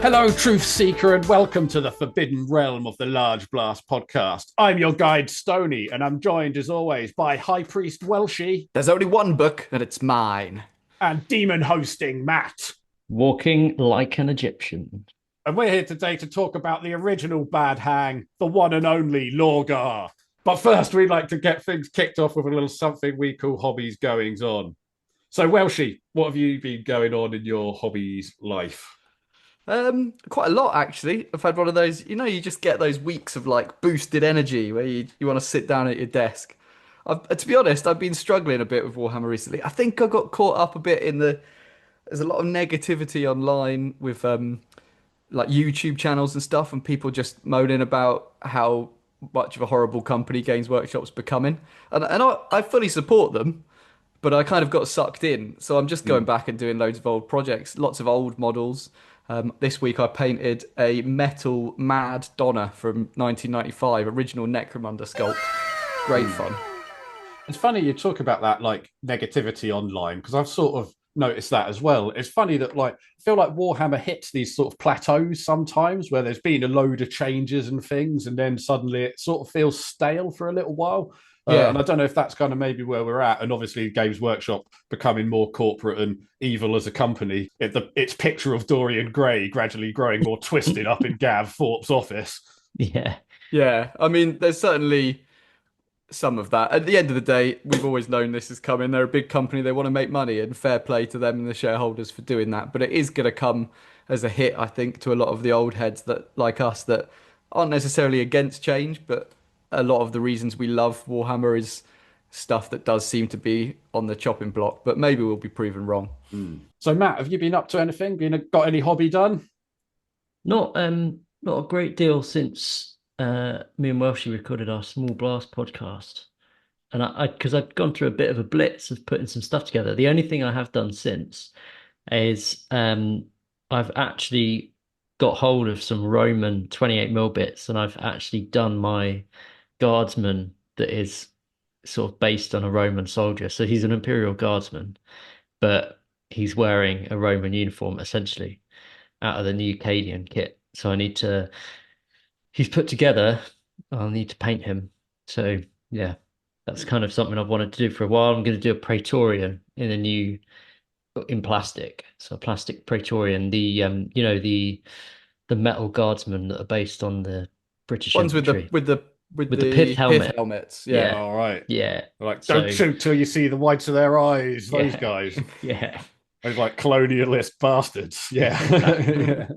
Hello, Truth Seeker, and welcome to the Forbidden Realm of the Large Blast podcast. I'm your guide, Stony, and I'm joined, as always, by High Priest Welshie. There's only one book, and it's mine. And Demon Hosting Matt. Walking like an Egyptian. And we're here today to talk about the original Bad Hang, the one and only Lorgar. But first, we'd like to get things kicked off with a little something we call hobbies goings on. So, Welshie, what have you been going on in your hobbies life? Quite a lot actually. I've had one of those, you just get those weeks of like boosted energy where you want to sit down at your desk. To be honest, I've been struggling a bit with Warhammer recently. I think I got caught up a bit there's a lot of negativity online with like YouTube channels and stuff, and people just moaning about how much of a horrible company Games Workshop's becoming. And I fully support them, but I kind of got sucked in. So I'm just going back and doing loads of old projects, lots of old models. This week I painted a metal Mad Donna from 1995, original Necromunda sculpt. Great fun. It's funny you talk about that, like, negativity online, because I've sort of noticed that as well. It's funny that, like, I feel like Warhammer hits these sort of plateaus sometimes where there's been a load of changes and things, and then suddenly it sort of feels stale for a little while. Yeah. And I don't know if that's kind of maybe where we're at. And obviously, Games Workshop becoming more corporate and evil as a company. Its picture of Dorian Gray gradually growing more twisted up in Gav Thorpe's office. Yeah. Yeah, I mean, there's certainly some of that. At the end of the day, we've always known this is coming. They're a big company. They want to make money, and fair play to them and the shareholders for doing that. But it is going to come as a hit, I think, to a lot of the old heads that, like us, that aren't necessarily against change, but a lot of the reasons we love Warhammer is stuff that does seem to be on the chopping block, but maybe we'll be proven wrong. So, Matt, have you been up to anything? Got any hobby done? Not a great deal since me and Welshie recorded our Small Blast podcast. And because I'd gone through a bit of a blitz of putting some stuff together. The only thing I have done since is I've actually got hold of some Roman 28mm bits, and I've actually done my guardsman that is sort of based on a Roman soldier. So he's an Imperial guardsman, but he's wearing a Roman uniform essentially out of the new Cadian kit. So he's put together, I'll need to paint him. So yeah, that's kind of something I've wanted to do for a while. I'm going to do a Praetorian in plastic. So a plastic Praetorian, the metal guardsmen that are based on the British ones infantry. with the pith helmets. Yeah. All right. Yeah. Like, don't shoot till you see the whites of their eyes. Those Yeah. guys. Yeah. Those like colonialist bastards. Yeah.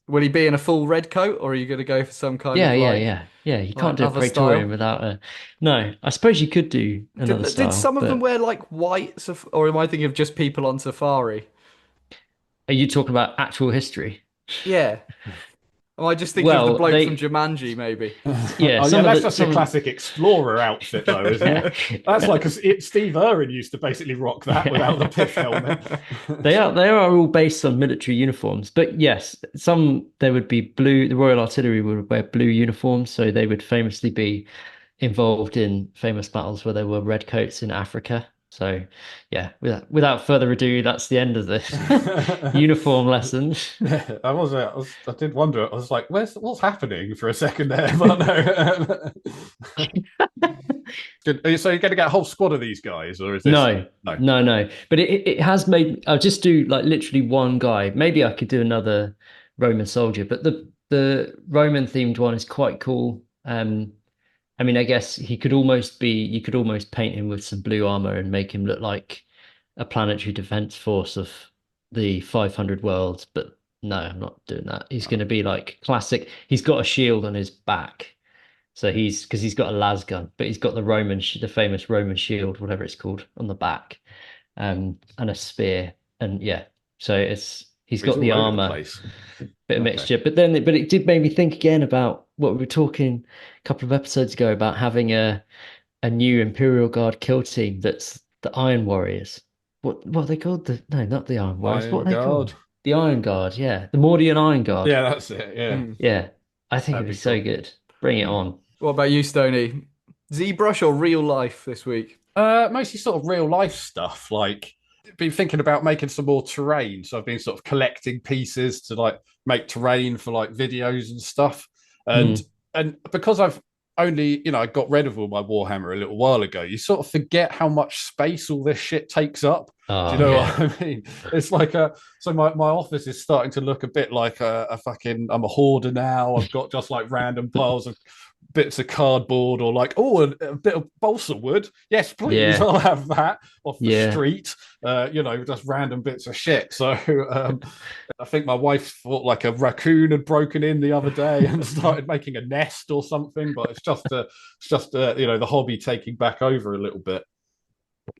Will he be in a full red coat, or are you going to go for some kind Yeah, of yeah. You can't do a other Praetorian style? without a. No, I suppose you could do another style. Did some of them but wear like white, or am I thinking of just people on safari? Are you talking about actual history? Yeah. Am I just thinking of the Well, bloke from Jumanji, maybe? Yeah, that's just a classic explorer outfit, though, isn't it? That's like Steve Irwin used to basically rock that without the pith helmet. They are all based on military uniforms, but yes, there would be blue. The Royal Artillery would wear blue uniforms, so they would famously be involved in famous battles where there were red coats in Africa. So, yeah, without further ado, that's the end of this uniform lesson. I did wonder. I was like, what's happening for a second there? But no. Good. So you're going to get a whole squad of these guys, or is this? No. But it has made. I'll just do like literally one guy. Maybe I could do another Roman soldier, but the Roman themed one is quite cool. I mean, I guess you could almost paint him with some blue armor and make him look like a planetary defense force of the 500 worlds. But no, I'm not doing that. He's going to be like classic. He's got a shield on his back. So because he's got a las gun, but he's got the famous Roman shield, whatever it's called, on the back, and a spear. And yeah, so he's got the armor, bit of mixture. But it did make me think again about what we were talking a couple of episodes ago about having a new Imperial Guard kill team that's the Iron Warriors. What are they called? No, not the Iron Warriors. What are they called? The Iron Guard, yeah. The Mordian Iron Guard. Yeah, that's it. Yeah. Yeah. I think it'd be so good. Bring it on. What about you, Stoney? ZBrush or real life this week? Mostly sort of real life stuff. Like, been thinking about making some more terrain. So I've been sort of collecting pieces to like make terrain for like videos and stuff. And Mm. and because I've only, I got rid of all my Warhammer a little while ago, you sort of forget how much space all this shit takes up. Do you Oh know yeah. what I mean? It's like so my office is starting to look a bit like a fucking, I'm a hoarder now. I've got just like random piles of bits of cardboard or like, oh, a bit of balsa wood. Yes, please, Yeah. I'll have that off the Yeah. street. Just random bits of shit. So I think my wife thought like a raccoon had broken in the other day and started making a nest or something. But the hobby taking back over a little bit.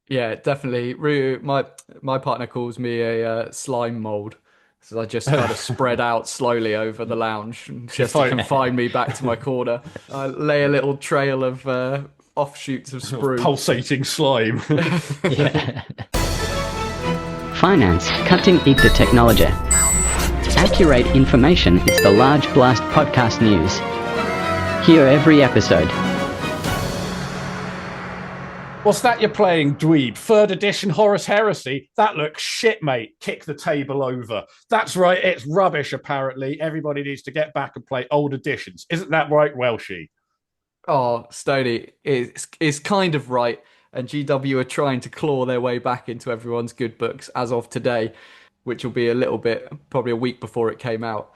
Yeah, definitely. My partner calls me a slime mold. So I just kind of spread out slowly over the lounge If just to I confine me back to my corner. I lay a little trail of offshoots of sprue. pulsating slime. Yeah. Finance, cutting into technology. Accurate information is the Large Blast podcast news. Hear every episode. What's that you're playing, dweeb? Third edition Horus Heresy? That looks shit, mate. Kick the table over. That's right, it's rubbish, apparently. Everybody needs to get back and play old editions. Isn't that right, Welshie? Oh, Stoney is kind of right. And GW are trying to claw their way back into everyone's good books as of today, which will be a little bit, probably a week before it came out.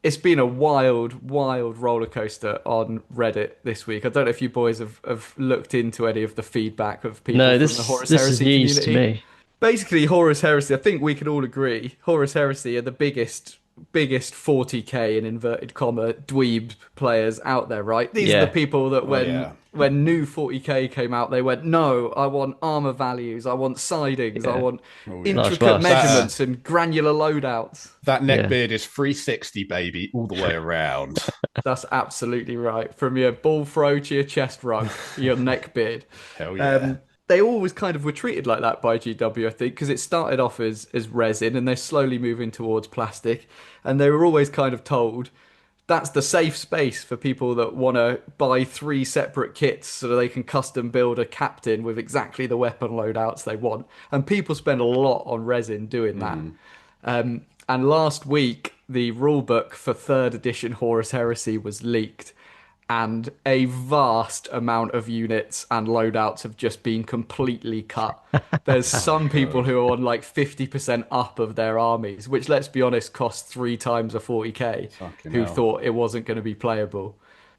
It's been a wild, wild roller coaster on Reddit this week. I don't know if you boys have looked into any of the feedback of people No, from the this Horus this is Heresy news to community. me. Basically, Horus Heresy, I think we can all agree, Horus Heresy are the biggest 40K in inverted comma dweeb players out there, right? These are the Yeah. people that Oh, yeah. when new 40K came out, they went, no, I want armor values, I want sidings, I Yeah. want Oh, yeah. Large intricate blast. measurements and granular loadouts. That Yeah. neckbeard is 360, baby, all the way around. That's absolutely right. From your ball throw to your chest rug, your neck beard. Hell yeah. They always kind of were treated like that by GW, I think, because it started off as resin and they're slowly moving towards plastic. And they were always kind of told that's the safe space for people that want to buy 3 separate kits so that they can custom build a captain with exactly the weapon loadouts they want. And people spend a lot on resin doing that. And last week, the rulebook for 3rd edition Horus Heresy was leaked, and a vast amount of units and loadouts have just been completely cut. There's some people who are on like 50% up of their armies, which, let's be honest, cost 3 times a 40k, Fucking who hell. thought it wasn't going to be playable.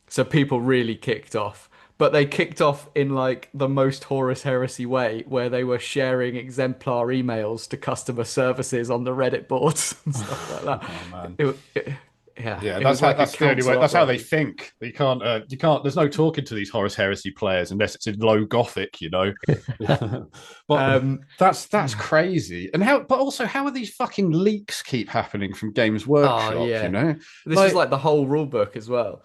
So people really kicked off. But they kicked off in like the most Horus Heresy way, where they were sharing exemplar emails to customer services on the Reddit boards and stuff like that. Oh, man. Yeah, it That's was how like a that's the only way. council That's how they uprising. think. You can't. There's no talking to these Horus Heresy players unless it's in low Gothic, But Um, that's crazy. And but also, how are these fucking leaks keep happening from Games oh Workshop? yeah, this is like the whole rule book as well.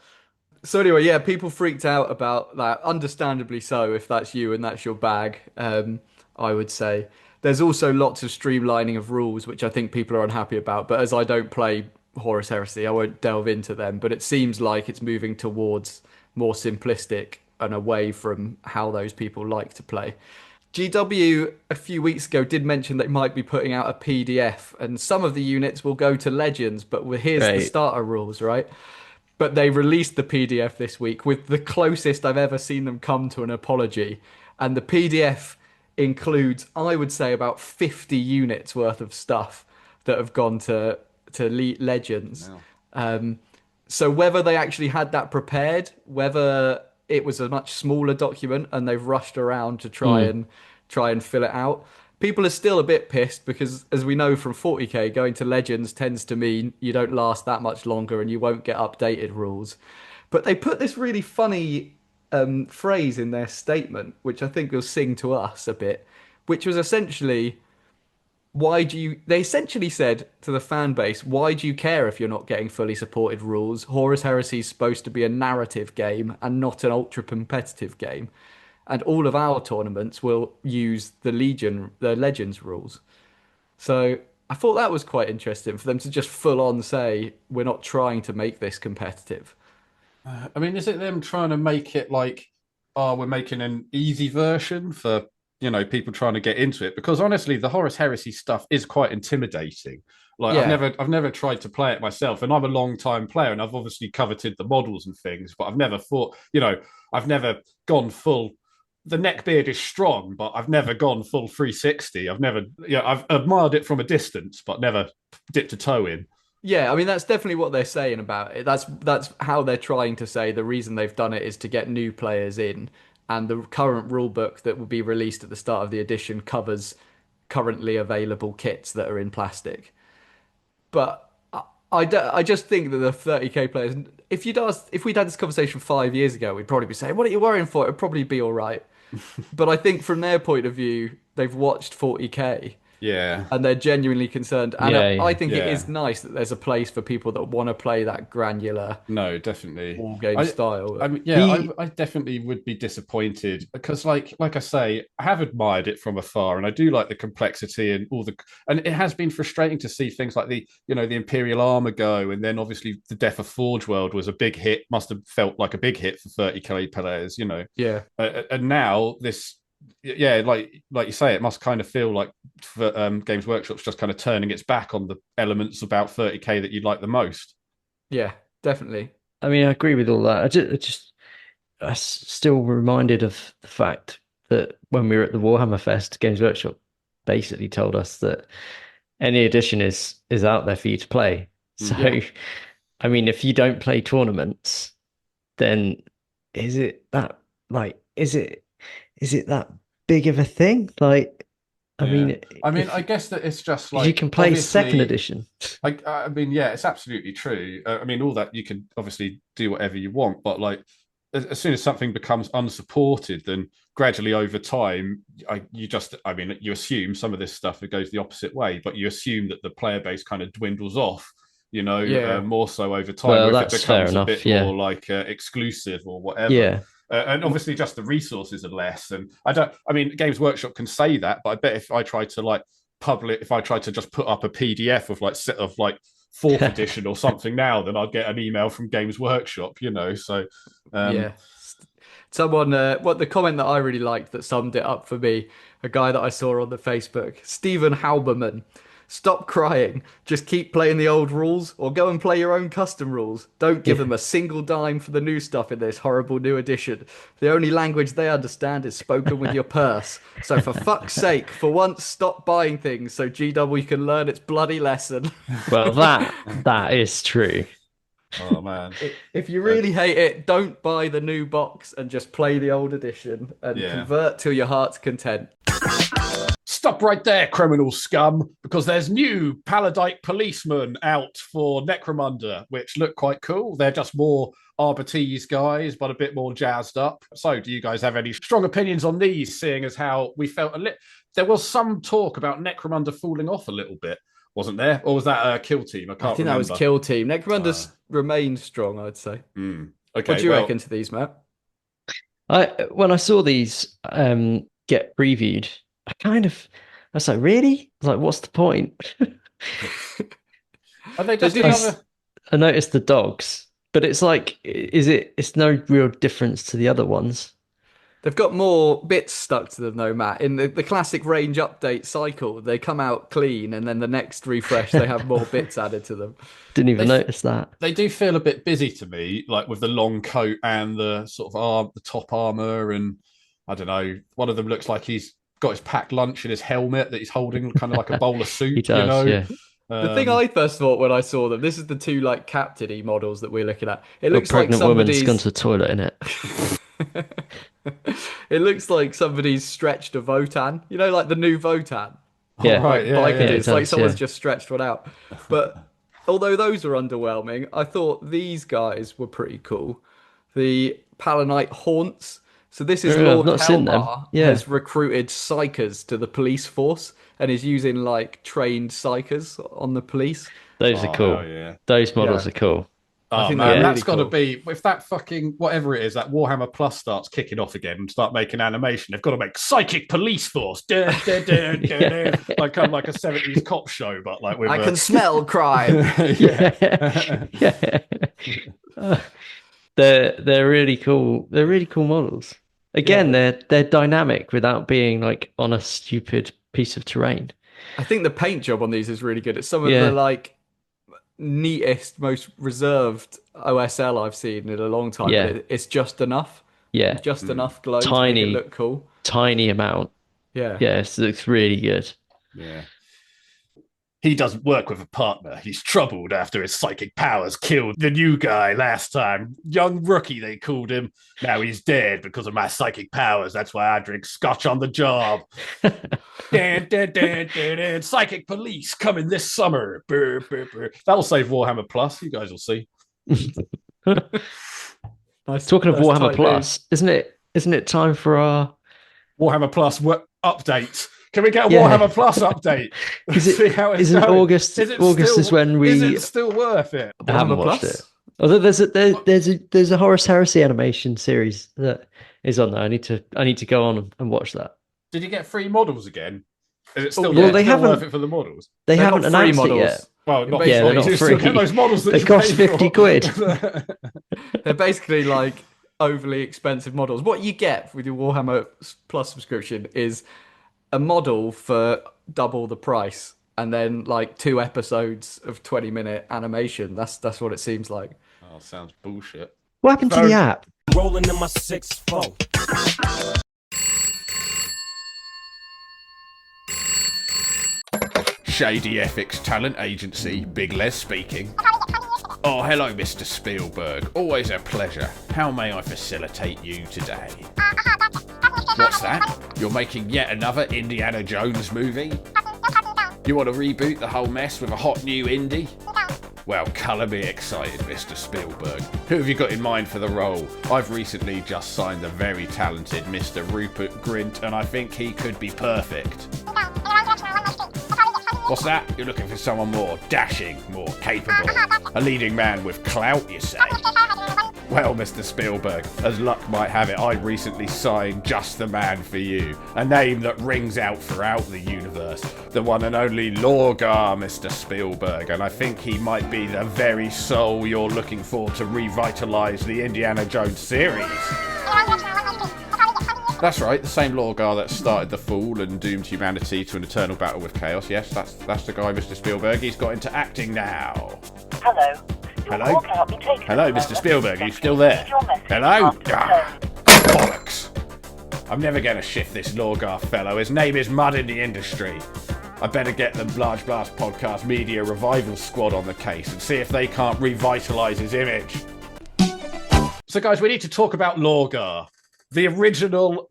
So anyway, yeah, people freaked out about that. Understandably so, if that's you and that's your bag. I would say there's also lots of streamlining of rules, which I think people are unhappy about. But as I don't play Horus Heresy, I won't delve into them. But it seems like it's moving towards more simplistic and away from how those people like to play. GW a few weeks ago did mention they might be putting out a PDF, and some of the units will go to Legends. But here's the Right. starter rules, right? But they released the PDF this week with the closest I've ever seen them come to an apology. And the PDF includes, I would say, about 50 units worth of stuff that have gone to Legends. So whether they actually had that prepared, whether it was a much smaller document and they've rushed around to try and fill it out. People are still a bit pissed because, as we know from 40k, going to Legends tends to mean you don't last that much longer and you won't get updated rules. But they put this really funny phrase in their statement, which I think will sing to us a bit, which was essentially, they essentially said to the fan base, why do you care if you're not getting fully supported rules? Horus Heresy is supposed to be a narrative game and not an ultra competitive game. And all of our tournaments will use the Legends rules. So I thought that was quite interesting for them to just full on say, we're not trying to make this competitive. I mean, is it them trying to make it like oh, we're making an easy version for people trying to get into it, because honestly the Horus Heresy stuff is quite intimidating. Like Yeah. I've never tried to play it myself, and I'm a long time player, and I've obviously coveted the models and things, but I've never thought, I've never gone full. The neckbeard is strong, but I've never gone full 360. I've never, I've admired it from a distance, but never dipped a toe in. Yeah, I mean that's definitely what they're saying about it. That's how they're trying to say the reason they've done it is to get new players in, and the current rule book that will be released at the start of the edition covers currently available kits that are in plastic. But I just think that the 30k players, if we'd had this conversation 5 years ago, we'd probably be saying, "What are you worrying for? It'd probably be all right." But I think from their point of view, they've watched 40k Yeah. and they're genuinely concerned. And Yeah, I think it yeah. is nice that there's a place for people that want to play that granular No, definitely. war game style. I definitely would be disappointed, because, like I say, I have admired it from afar, and I do like the complexity and and it has been frustrating to see things like the Imperial armor go, and then obviously the death of Forge World was a big hit, must have felt like a big hit for 30k players, Yeah. and now this. Yeah, like you say, it must kind of feel like for Games Workshop's just kind of turning its back on the elements about 30k that you'd like the most. Yeah, definitely. I mean, I agree with all that. I still reminded of the fact that when we were at the Warhammer Fest, Games Workshop basically told us that any edition is out there for you to play. So, I mean, if you don't play tournaments, then is it that that big of a thing? Like, I mean, I guess that it's just like you can play second edition. I mean, yeah, it's absolutely true. I mean, all that, you can obviously do whatever you want, but like as soon as something becomes unsupported, then gradually over time, you assume some of this stuff, it goes the opposite way, but you assume that the player base kind of dwindles off. More so over time, Well, if it that's fair becomes a enough, bit yeah. more like exclusive or whatever. Yeah. And obviously just the resources are less. And I mean, Games Workshop can say that, but I bet if I tried to just put up a PDF of like fourth edition or something now, then I'd get an email from Games Workshop, so. Yeah. Someone, the comment that I really liked that summed it up for me, a guy that I saw on the Facebook, Stephen Halberman. Stop crying. Just keep playing the old rules, or go and play your own custom rules. Don't give them a single dime for the new stuff in this horrible new edition. The only language they understand is spoken with your purse. So for fuck's sake, for once, stop buying things so GW can learn its bloody lesson. Well, that is true. Oh man! If you really hate it, don't buy the new box and just play the old edition and convert till your heart's content. Stop right there, criminal scum, because there's new Paladite policemen out for Necromunda, which look quite cool. They're just more Arbites guys, but a bit more jazzed up. So do you guys have any strong opinions on these, seeing as how we felt there was some talk about Necromunda falling off a little bit, wasn't there? Or was that Kill Team? I can't remember. That was Kill Team. Necromunda remained strong, I'd say. Okay, what do you reckon to these, Matt? When I saw these get previewed, I was like, really? I was like, what's the point? Are they just I noticed the dogs, but it's like, it's no real difference to the other ones. They've got more bits stuck to them though, Matt. In the classic range update cycle, they come out clean, and then the next refresh, they have more bits added to them. Didn't even notice that. They do feel a bit busy to me, like with the long coat and the sort of the top armor, and I don't know, one of them looks like he's got his packed lunch in his helmet that he's holding, kind of like a bowl of soup. He does, yeah. The thing I first thought when I saw them, this is the two like captain-y models that we're looking at. It looks like pregnant woman's gone to the toilet in it. It looks like somebody's stretched a Votan, like the new Votan. Yeah, right. It's like someone's just stretched one out. But although those are underwhelming, I thought these guys were pretty cool. The Palanite Haunts. So this is Lord Helmar has recruited psychers to the police force and is using like trained psychers on the police. Those are cool. Yeah. Those models are cool. I think that's got to be, if that fucking whatever it is, that Warhammer Plus starts kicking off again and start making animation, they've got to make psychic police force, like kind of like a 70s cop show, but like with can smell crime. They're really cool. They're really cool models. Again, they're dynamic without being like on a stupid piece of terrain. I think the paint job on these is really good. It's some of Yeah. the like neatest, most reserved OSL I've seen in a long time, Yeah. but it's just enough. Yeah. Just enough glow to make it look cool. Tiny amount. Yeah. Yes, it looks really good. Yeah. He doesn't work with a partner. He's troubled after his psychic powers killed the new guy last time. Young rookie, they called him. Now he's dead because of my psychic powers. That's why I drink scotch on the job. Psychic police coming this summer. Brr, brr, brr. That'll save Warhammer Plus. You guys will see. Nice, Talking of Warhammer tight Plus, isn't it time for our Warhammer Plus update? Can we get a Warhammer Plus update? Isn't August? August is when we. Is it still worth it? I haven't watched it. Although there's a Horus Heresy animation series that is on there. I need to go on and watch that. Did you get free models again? Is it still, well, they still haven't, worth it for the models? They They're haven't not free announced models. it yet. Well, not Yeah, they're not you free. still get those models that They you cost paid 50 for. quid. They're basically like overly expensive models. What you get with your Warhammer Plus subscription is a model for double the price, and then like 2 episodes of 20-minute animation. That's what it seems like. Oh, sounds bullshit. What happened to the app? Rolling in my 6-4. Shady Ethics Talent Agency, Big Les speaking. Oh, hello, Mr. Spielberg. Always a pleasure. How may I facilitate you today? What's that? You're making yet another Indiana Jones movie? You want to reboot the whole mess with a hot new indie? Well, colour me excited, Mr. Spielberg. Who have you got in mind for the role? I've recently just signed the very talented Mr. Rupert Grint, and I think he could be perfect. What's that? You're looking for someone more dashing, more capable. A leading man with clout, you say? Well, Mr. Spielberg, as luck might have it, I recently signed just the man for you. A name that rings out throughout the universe. The one and only Lorgar, Mr. Spielberg. And I think he might be the very soul you're looking for to revitalise the Indiana Jones series. That's right, the same Lorgar that started the fall and doomed humanity to an eternal battle with chaos. Yes, that's the guy, Mr. Spielberg. He's got into acting now. Hello. Hello? Hello, Mr. Spielberg. Are you still there? Hello? Bollocks. I'm never going to shift this Lorgar fellow. His name is mud in the industry. I better get the Large Blast Podcast Media Revival Squad on the case and see if they can't revitalise his image. So, guys, we need to talk about Lorgar. The original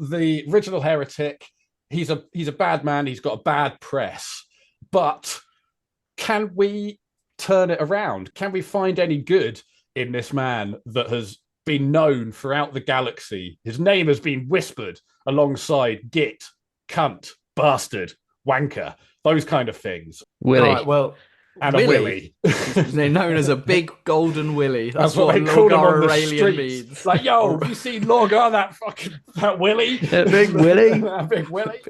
heretic. He's a bad man. He's got a bad press. But can we turn it around? Can we find any good in this man that has been known throughout the galaxy? His name has been whispered alongside git, cunt, bastard, wanker, those kind of things. Willy. Right, well, And a willy. They're known as a big golden willy. That's what what they call him on Lorgar the Aurelian streets. means. Like, yo, have you seen Lorgar, that willy? That big willy? That big willy?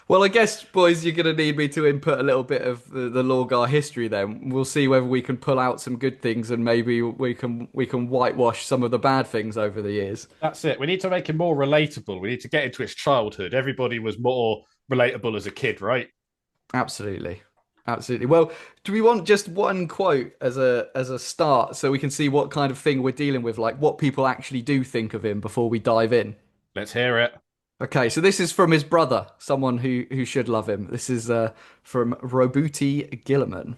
Well, I guess, boys, you're going to need me to input a little bit of the Lorgar history then. We'll see whether we can pull out some good things and maybe we can whitewash some of the bad things over the years. That's it. We need to make him more relatable. We need to get into his childhood. Everybody was more relatable as a kid, right? Absolutely. Absolutely. Well, do we want just one quote as a start so we can see what kind of thing we're dealing with, like what people actually do think of him before we dive in? Let's hear it. Okay, so this is from his brother, someone who should love him. This is from Robuti Gilliman.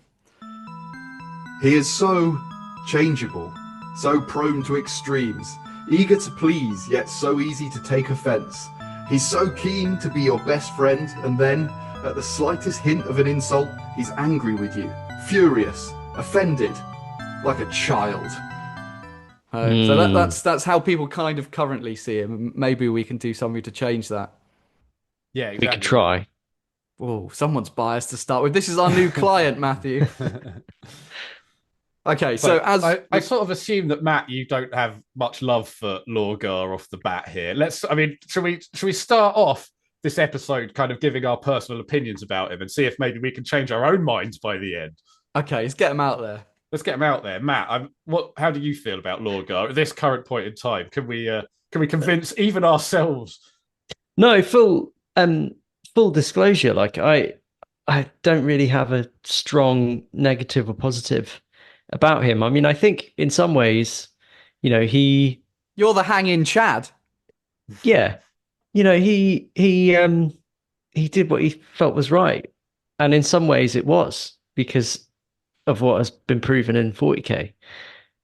He is so changeable, so prone to extremes, eager to please, yet so easy to take offence. He's so keen to be your best friend, and then, at the slightest hint of an insult, he's angry with you, furious, offended, like a child. So that's how people kind of currently see him. Maybe we can do something to change that. Yeah, exactly. We could try. Oh, someone's biased to start with. This is our new client, Matthew. Okay, so as I sort of assume that, Matt, you don't have much love for Lorgar off the bat here. Should we start off this episode kind of giving our personal opinions about him and see if maybe we can change our own minds by the end? Okay, let's get him out there. let's get him out there. Matt, how do you feel about Lorgar at this current point in time? Can we convince even ourselves? No, full disclosure, like I don't really have a strong negative or positive about him. I mean, I think in some ways, You're the hanging Chad. yeah, he did what he felt was right. And in some ways it was because of what has been proven in 40K.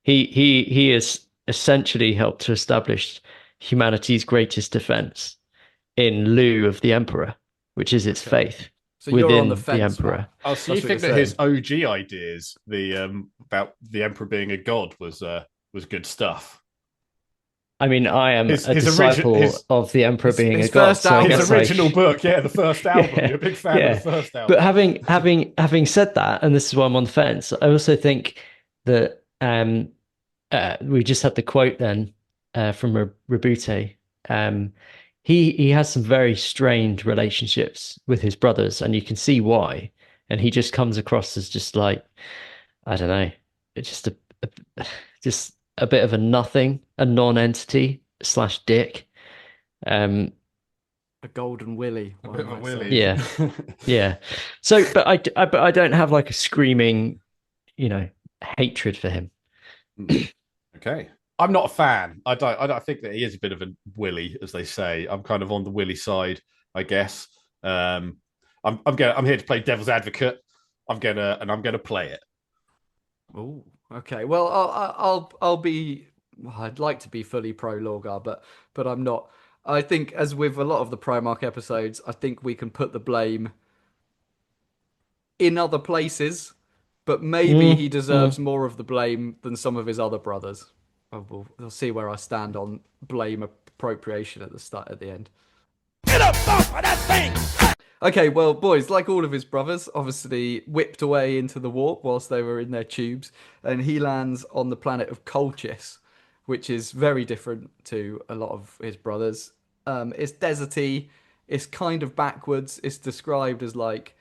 He has essentially helped to establish humanity's greatest defense in lieu of the Emperor, which is its faith So you're within on the fence, Emperor. Matt. Oh, so you think that his OG ideas, about the Emperor being a god, was good stuff? I mean, I am a disciple of the Emperor being a god. So his original book, the first album. You're a big fan of the first album. But having said that, and this is why I'm on the fence, I also think that we just had the quote then from Rebute. He has some very strained relationships with his brothers, and you can see why. And he just comes across as just like, I don't know, it's just a bit of a nothing, a non-entity / dick. A golden willy. A bit of a willy. Yeah. Yeah. So, but I don't have like a screaming, hatred for him. Okay. I'm not a fan. I don't think that he is a bit of a willy, as they say. I'm kind of on the willy side, I guess. I'm here to play devil's advocate. I'm gonna play it. Oh, okay. Well, I'll be. Well, I'd like to be fully pro Lorgar, but I'm not. I think, as with a lot of the Primarch episodes, I think we can put the blame in other places, but maybe he deserves more of the blame than some of his other brothers. We'll see where I stand on blame appropriation at the end. Get up off of that thing! Okay, well, boys, like all of his brothers, obviously whipped away into the warp whilst they were in their tubes, and he lands on the planet of Colchis, which is very different to a lot of his brothers. It's deserty, it's kind of backwards, it's described as like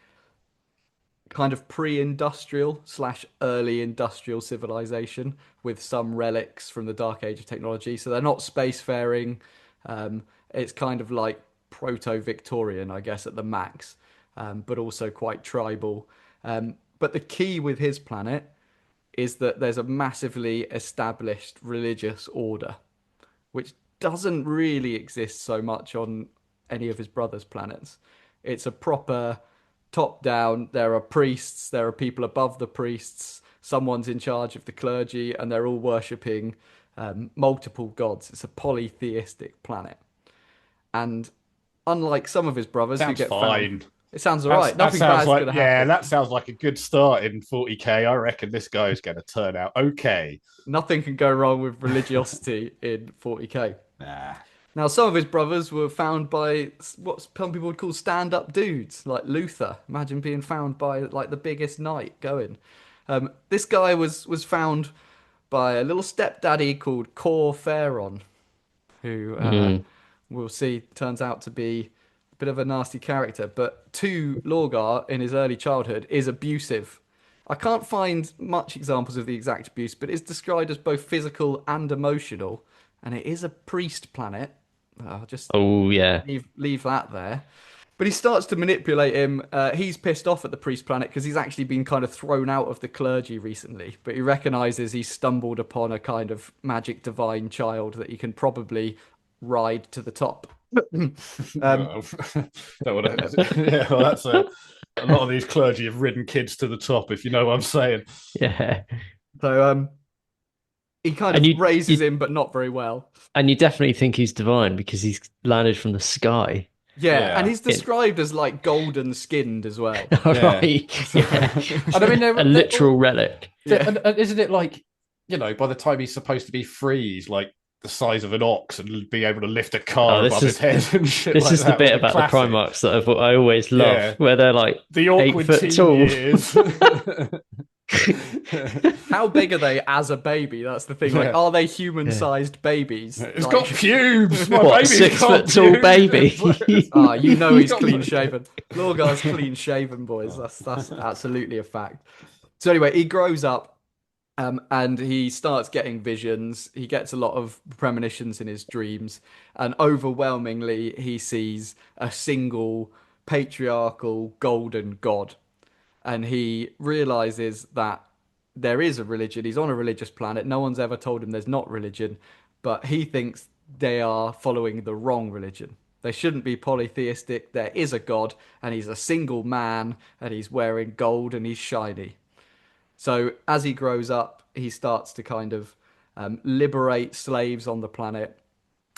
kind of pre-industrial / early industrial civilization with some relics from the Dark Age of technology. So they're not spacefaring. It's kind of like proto-Victorian, I guess, at the max, but also quite tribal. But the key with his planet is that there's a massively established religious order, which doesn't really exist so much on any of his brothers' planets. It's a proper top down. There are priests, there are people above the priests, someone's in charge of the clergy, and they're all worshipping multiple gods. It's a polytheistic planet. And unlike some of his brothers who get fine. found, it sounds all right. Nothing bad's going to happen. Yeah, that sounds like a good start in 40K. I reckon this guy's going to turn out okay. Nothing can go wrong with religiosity in 40K. Nah. Now, some of his brothers were found by what some people would call stand-up dudes, like Luther. Imagine being found by like the biggest knight going. This guy was found by a little stepdaddy called Cor Pharaon, who we'll see turns out to be a bit of a nasty character. But to Lorgar in his early childhood is abusive. I can't find much examples of the exact abuse, but it's described as both physical and emotional. And it is a priest planet. I'll just leave that there. But he starts to manipulate him. He's pissed off at the priest planet because he's actually been kind of thrown out of the clergy recently. But he recognises he's stumbled upon a kind of magic divine child that he can probably ride to the top. That's a lot of these clergy have ridden kids to the top, if you know what I'm saying. Yeah. So he kind of raises him, but not very well. And you definitely think he's divine because he's landed from the sky. Yeah, and he's described as like golden skinned as well. Right. Yeah. And I mean, a literal relic. And isn't it like, by the time he's supposed to be free, he's like the size of an ox and be able to lift a car above his head and shit. This like is that. the bit about the Primarchs that I always love, where they're like the awkward 8 foot tall. Years. How big are they as a baby? That's the thing. Like, are they human-sized babies? It's got pubes. My what, baby's 6 foot tall baby? You know he's clean shaven. Lorgar's clean shaven, boys. That's absolutely a fact. So anyway, he grows up And he starts getting visions. He gets a lot of premonitions in his dreams, and overwhelmingly, he sees a single patriarchal golden god. And he realizes that there is a religion. He's on a religious planet. No one's ever told him there's not religion, but he thinks they are following the wrong religion. They shouldn't be polytheistic. There is a god, and he's a single man, and he's wearing gold, and he's shiny. So as he grows up, he starts to kind of liberate slaves on the planet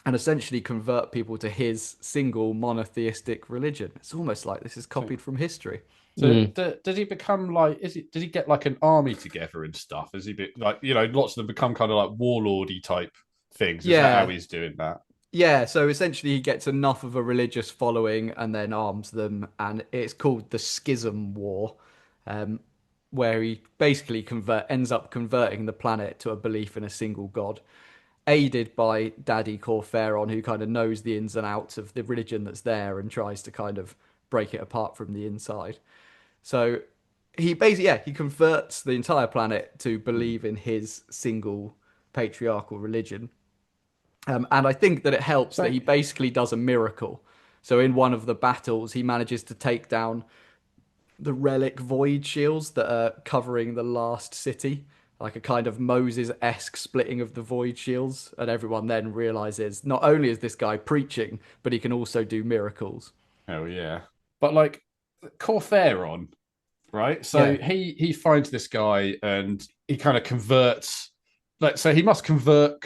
and essentially convert people to his single monotheistic religion. It's almost like this is copied from history. So did he become like? Did he get like an army together and stuff? Is he like lots of them become kind of like warlordy type things? Is that how he's doing that? Yeah, so essentially he gets enough of a religious following and then arms them, and it's called the Schism War, where he basically ends up converting the planet to a belief in a single god, aided by Daddy Corferon, who kind of knows the ins and outs of the religion that's there and tries to kind of break it apart from the inside. So he basically, he converts the entire planet to believe in his single patriarchal religion. And I think that it helps that he basically does a miracle. So in one of the battles, he manages to take down the relic void shields that are covering the last city, like a kind of Moses-esque splitting of the void shields. And everyone then realizes not only is this guy preaching, but he can also do miracles. Oh, yeah. But like Corferon, right? So he finds this guy and he kind of converts. Like, so he must convert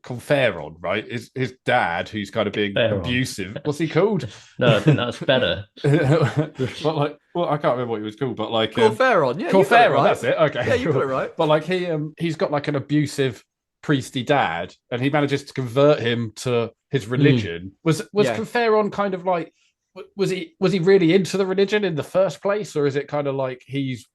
Corferon, right? His dad, who's kind of being abusive. What's he called? No, I think that's better. But like, well, I can't remember what he was called. But like Corferon, yeah, Corferon, right. that's it. Okay, yeah, you got it right. But like he's got like an abusive priesty dad, and he manages to convert him to his religion. Was Corferon kind of like? Was he really into the religion in the first place, or is it kind of like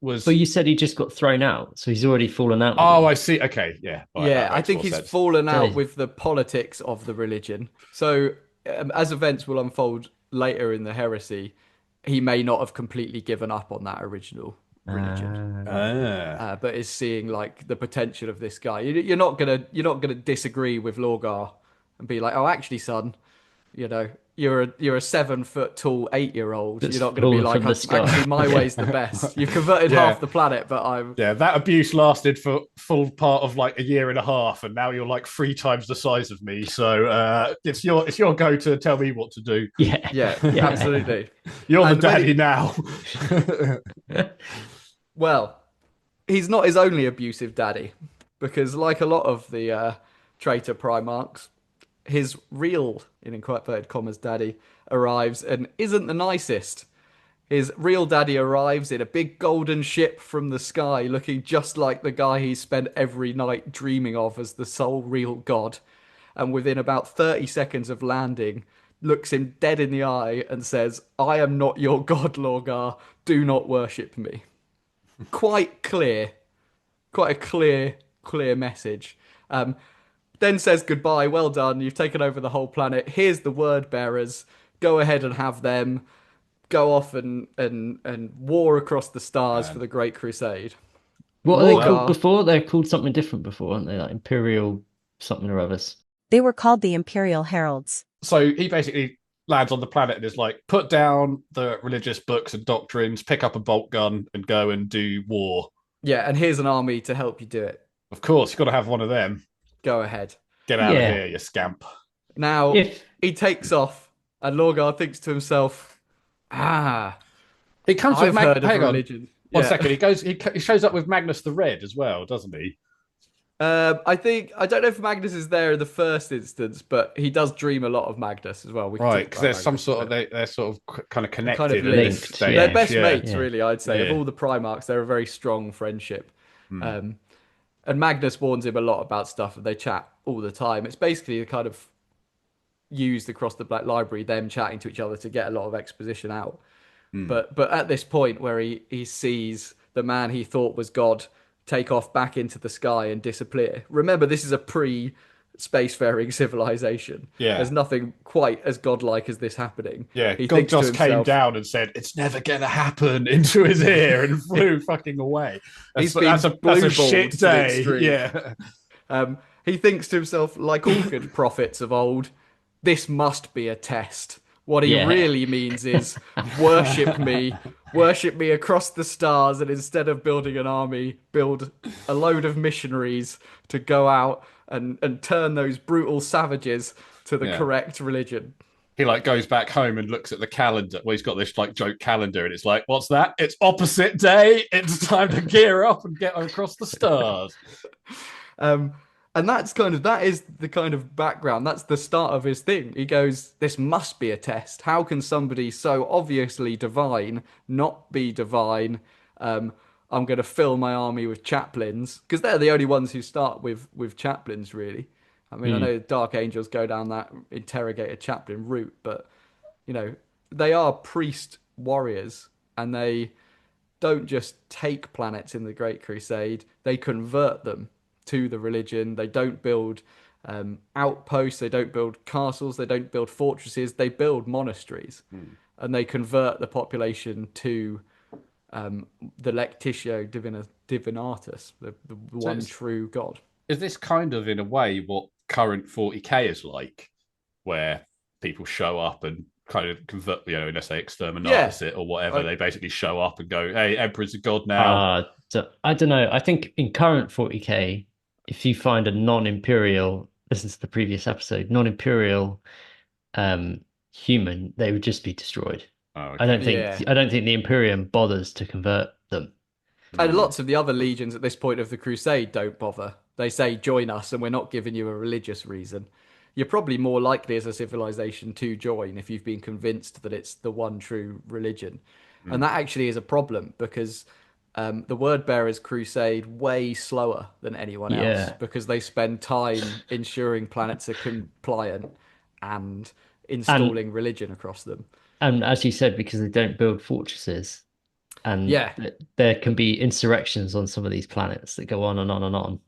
was? But you said he just got thrown out, so he's already fallen out. Oh, I see. Okay, yeah, right, I think he's fallen out with the politics of the religion. So, as events will unfold later in the heresy, he may not have completely given up on that original religion, but is seeing like the potential of this guy. You're not gonna disagree with Lorgar and be like, oh, actually, son, you're a 7 foot tall 8-year-old. You're not going to be like, actually, my way's the best. You've converted half the planet, but I'm. Yeah, that abuse lasted for full part of like a year and a half, and now you're like 3 times the size of me. So it's your go to tell me what to do. Yeah, absolutely. You're the daddy now. Well, he's not his only abusive daddy, because like a lot of the traitor Primarchs, his real, in inverted commas, daddy arrives and isn't the nicest. His real daddy arrives in a big golden ship from the sky, looking just like the guy he spent every night dreaming of as the sole real god. And within about 30 seconds of landing, looks him dead in the eye and says, I am not your god, Lorgar. Do not worship me. Quite a clear message. Then says goodbye, well done, you've taken over the whole planet. Here's the word bearers. Go ahead and have them go off and war across the stars for the Great Crusade. What are they called before? They're called something different before, aren't they? Like Imperial something or others. They were called the Imperial Heralds. So he basically lands on the planet and is like, put down the religious books and doctrines, pick up a bolt gun and go and do war. Yeah, and here's an army to help you do it. Of course, you've got to have one of them. Go ahead. Get out of here, you scamp. Now, he takes off, and Lorgar thinks to himself, he comes I've with heard of religion. One second, he shows up with Magnus the Red as well, doesn't he? I don't know if Magnus is there in the first instance, but he does dream a lot of Magnus as well. Right, because there's some sort of they're sort of kind of connected, kind of linked. They're best mates, really. I'd say of all the Primarchs, they're a very strong friendship. And Magnus warns him a lot about stuff, and they chat all the time. It's basically the kind of used across the Black Library, them chatting to each other to get a lot of exposition out. But at this point where he sees the man he thought was God take off back into the sky and disappear. Remember, this is a spacefaring civilization. Yeah. There's nothing quite as godlike as this happening. Yeah, He God thinks to just came himself, down and said, "It's never gonna happen," into his ear and flew fucking away. He's That's been a blue-balled shit to the day. extreme. Yeah. He thinks to himself, like all good prophets of old, this must be a test. What he Yeah. really means is worship me across the stars, and instead of building an army, build a load of missionaries to go out and turn those brutal savages to the Yeah. correct religion. He like goes back home and looks at the calendar. Well, he's got this like joke calendar, and it's like, "What's that? It's opposite day. It's time to gear up and get across the stars." And that is the kind of background. That's the start of his thing. He goes, this must be a test. How can somebody so obviously divine not be divine? I'm going to fill my army with chaplains, because they're the only ones who start with chaplains, really. I mean, I know Dark Angels go down that interrogator chaplain route, but, you know, they are priest warriors, and they don't just take planets in the Great Crusade, they convert them to the religion. They don't build outposts, they don't build castles, they don't build fortresses, they build monasteries. And they convert the population to the Lectitio Divinatus, the one true God. Is this kind of, in a way, what current 40K is like, where people show up and kind of convert, unless they exterminatus it or whatever, they basically show up and go, "Hey, Emperor's a god now." So I don't know. I think in current 40K, if you find a non-imperial, listen to the previous episode, non-imperial human, they would just be destroyed. Oh, okay. I don't think the Imperium bothers to convert them. And lots of the other legions at this point of the Crusade don't bother. They say, join us, and we're not giving you a religious reason. You're probably more likely as a civilization to join if you've been convinced that it's the one true religion. And that actually is a problem, because the Word Bearers crusade way slower than anyone else, because they spend time ensuring planets are compliant and installing religion across them. And as you said, because they don't build fortresses, and there can be insurrections on some of these planets that go on and on and on,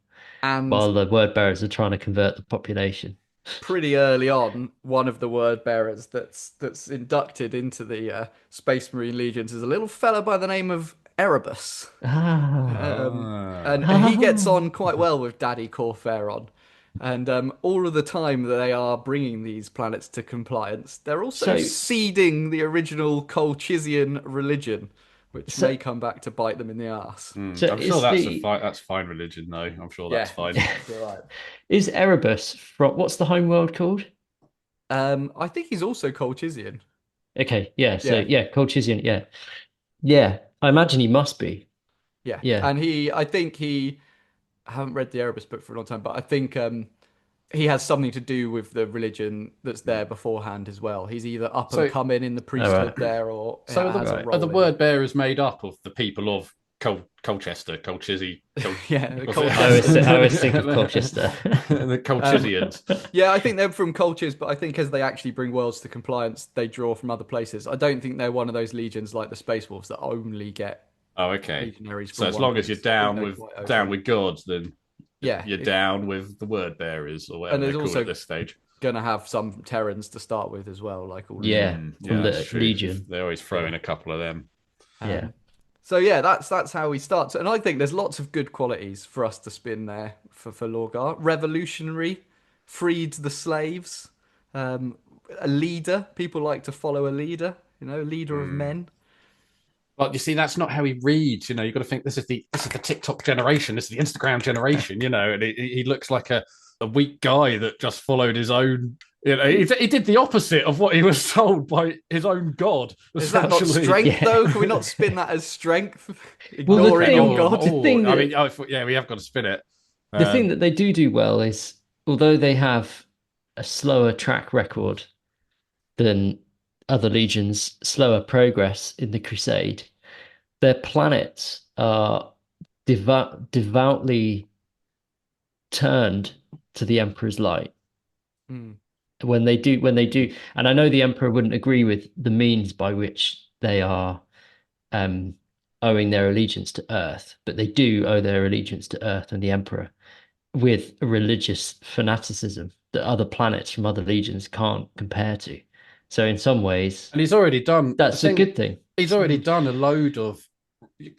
while the Word Bearers are trying to convert the population. Pretty early on, one of the Word Bearers that's inducted into the Space Marine Legions is a little fella by the name of Erebus. And he gets on quite well with Daddy Corferon. And all of the time that they are bringing these planets to compliance, they're also seeding the original Colchizian religion, which may come back to bite them in the arse. So I'm sure that's fine religion, though. I'm sure that's fine. Right. Is Erebus from, what's the home world called? I think he's also Colchizian. Okay, yeah. So Colchizian, yeah. Yeah, I imagine he must be. Yeah. Yeah. And I haven't read the Erebus book for a long time, but I think he has something to do with the religion that's there beforehand as well. He's either up and coming in the priesthood there, or are the Word Bearers made up of the people of Colchester, Colchizy? I always think of Colchester. The Colchizians. Yeah, I think they're from Colchis, but I think as they actually bring worlds to compliance, they draw from other places. I don't think they're one of those legions like the Space Wolves that only get. Oh, okay. Legionaries. So as long as you're down with God, then you're down with the Word Bearers or whatever they're called at this stage. Going to have some Terrans to start with as well, like all. From the Legion. They always throw in a couple of them. So that's how we start. And I think there's lots of good qualities for us to spin there for Lorgar. Revolutionary, freed the slaves, a leader. People like to follow a leader. Leader of men. But you see, that's not how he reads. You've got to think this is the TikTok generation, this is the Instagram generation. And he looks like a weak guy that just followed his own. He did the opposite of what he was told by his own god. Is that not strength, though? Can we not spin that as strength? Ignoring your god. We have got to spin it. The thing that they do well is, although they have a slower track record than other legions, slower progress in the crusade, their planets are devoutly turned to the Emperor's light. When they do, and I know the Emperor wouldn't agree with the means by which they are owing their allegiance to Earth, but they do owe their allegiance to Earth and the Emperor. with a religious fanaticism that other planets from other legions can't compare to. So in some ways, And he's already done. that's a good thing. He's already done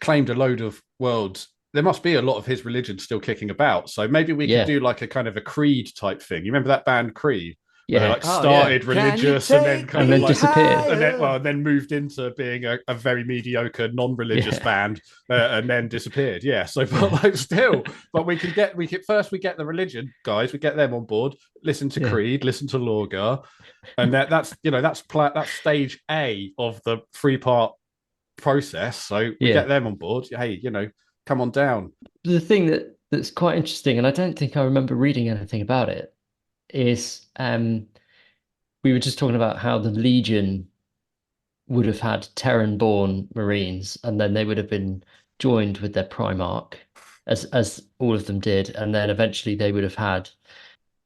claimed a load of worlds. There must be a lot of his religion still kicking about. So maybe we could do like a kind of a Creed type thing. You remember that band Creed? Where they like started religious and then kind of like disappeared, and then moved into being a very mediocre non-religious band, and then disappeared. Yeah, so but like still, but we can get the religion guys, we get them on board. Listen to Creed, listen to Lorgar, and that's stage A of the 3-part process. So we get them on board. Hey, come on down. The thing that's quite interesting, and I don't think I remember reading anything about it, is we were just talking about how the Legion would have had Terran-born Marines, and then they would have been joined with their Primarch, as all of them did, and then eventually they would have had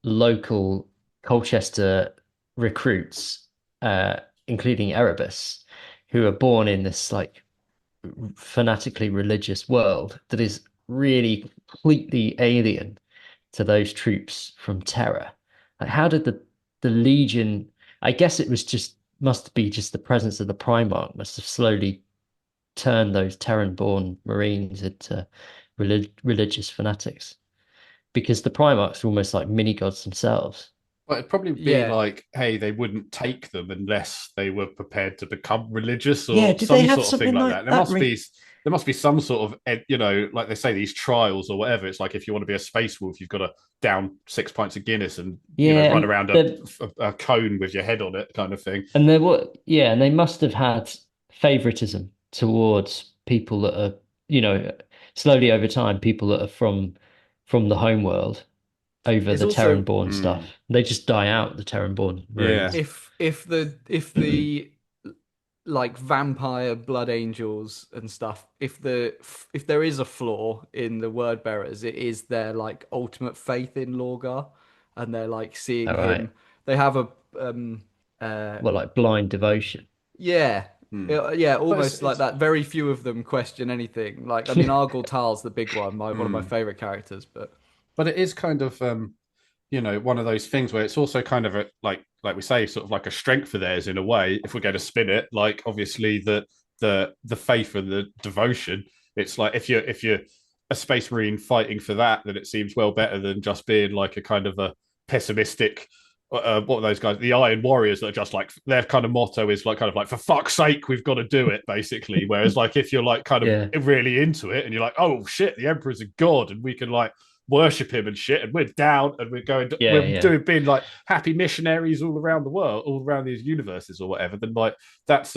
local Colchester recruits, including Erebus, who are born in this like fanatically religious world that is really completely alien to those troops from Terra. Like, how did the Legion? I guess it was must be just the presence of the Primarch must have slowly turned those Terran-born Marines into religious fanatics, because the Primarchs are almost like mini gods themselves. Well, it'd probably be like, hey, they wouldn't take them unless they were prepared to become religious or some sort of thing like that. There must be some sort of, like they say, these trials or whatever. It's like if you want to be a space wolf, you've got to down 6 pints of Guinness and run around a cone with your head on it, kind of thing. And they must have had favoritism towards people that are, slowly over time, people that are from the home world over the Terran-born stuff. They just die out, the Terran-born Marines. Yeah. If the like vampire blood angels and stuff, if there is a flaw in the word bearers, it is their like ultimate faith in Lorgar, and they're like seeing him. They have a like blind devotion. Yeah. Almost like that. Very few of them question anything. Like, I mean, Argyle Tal's the big one, one of my favorite characters, but it is kind of one of those things where it's also kind of a like we say, sort of like a strength of theirs in a way, if we're going to spin it. Like, obviously the faith and the devotion, it's like if you're a Space Marine fighting for that, then it seems well better than just being like a kind of a pessimistic what are those guys, the Iron Warriors, that are just like, their kind of motto is like kind of like, for fuck's sake, we've got to do it, basically. Whereas like if you're like kind of really into it and you're like, oh shit, the Emperor's a god and we can like worship him and shit, and we're down and we're going doing being like happy missionaries all around the world, all around these universes or whatever, then like that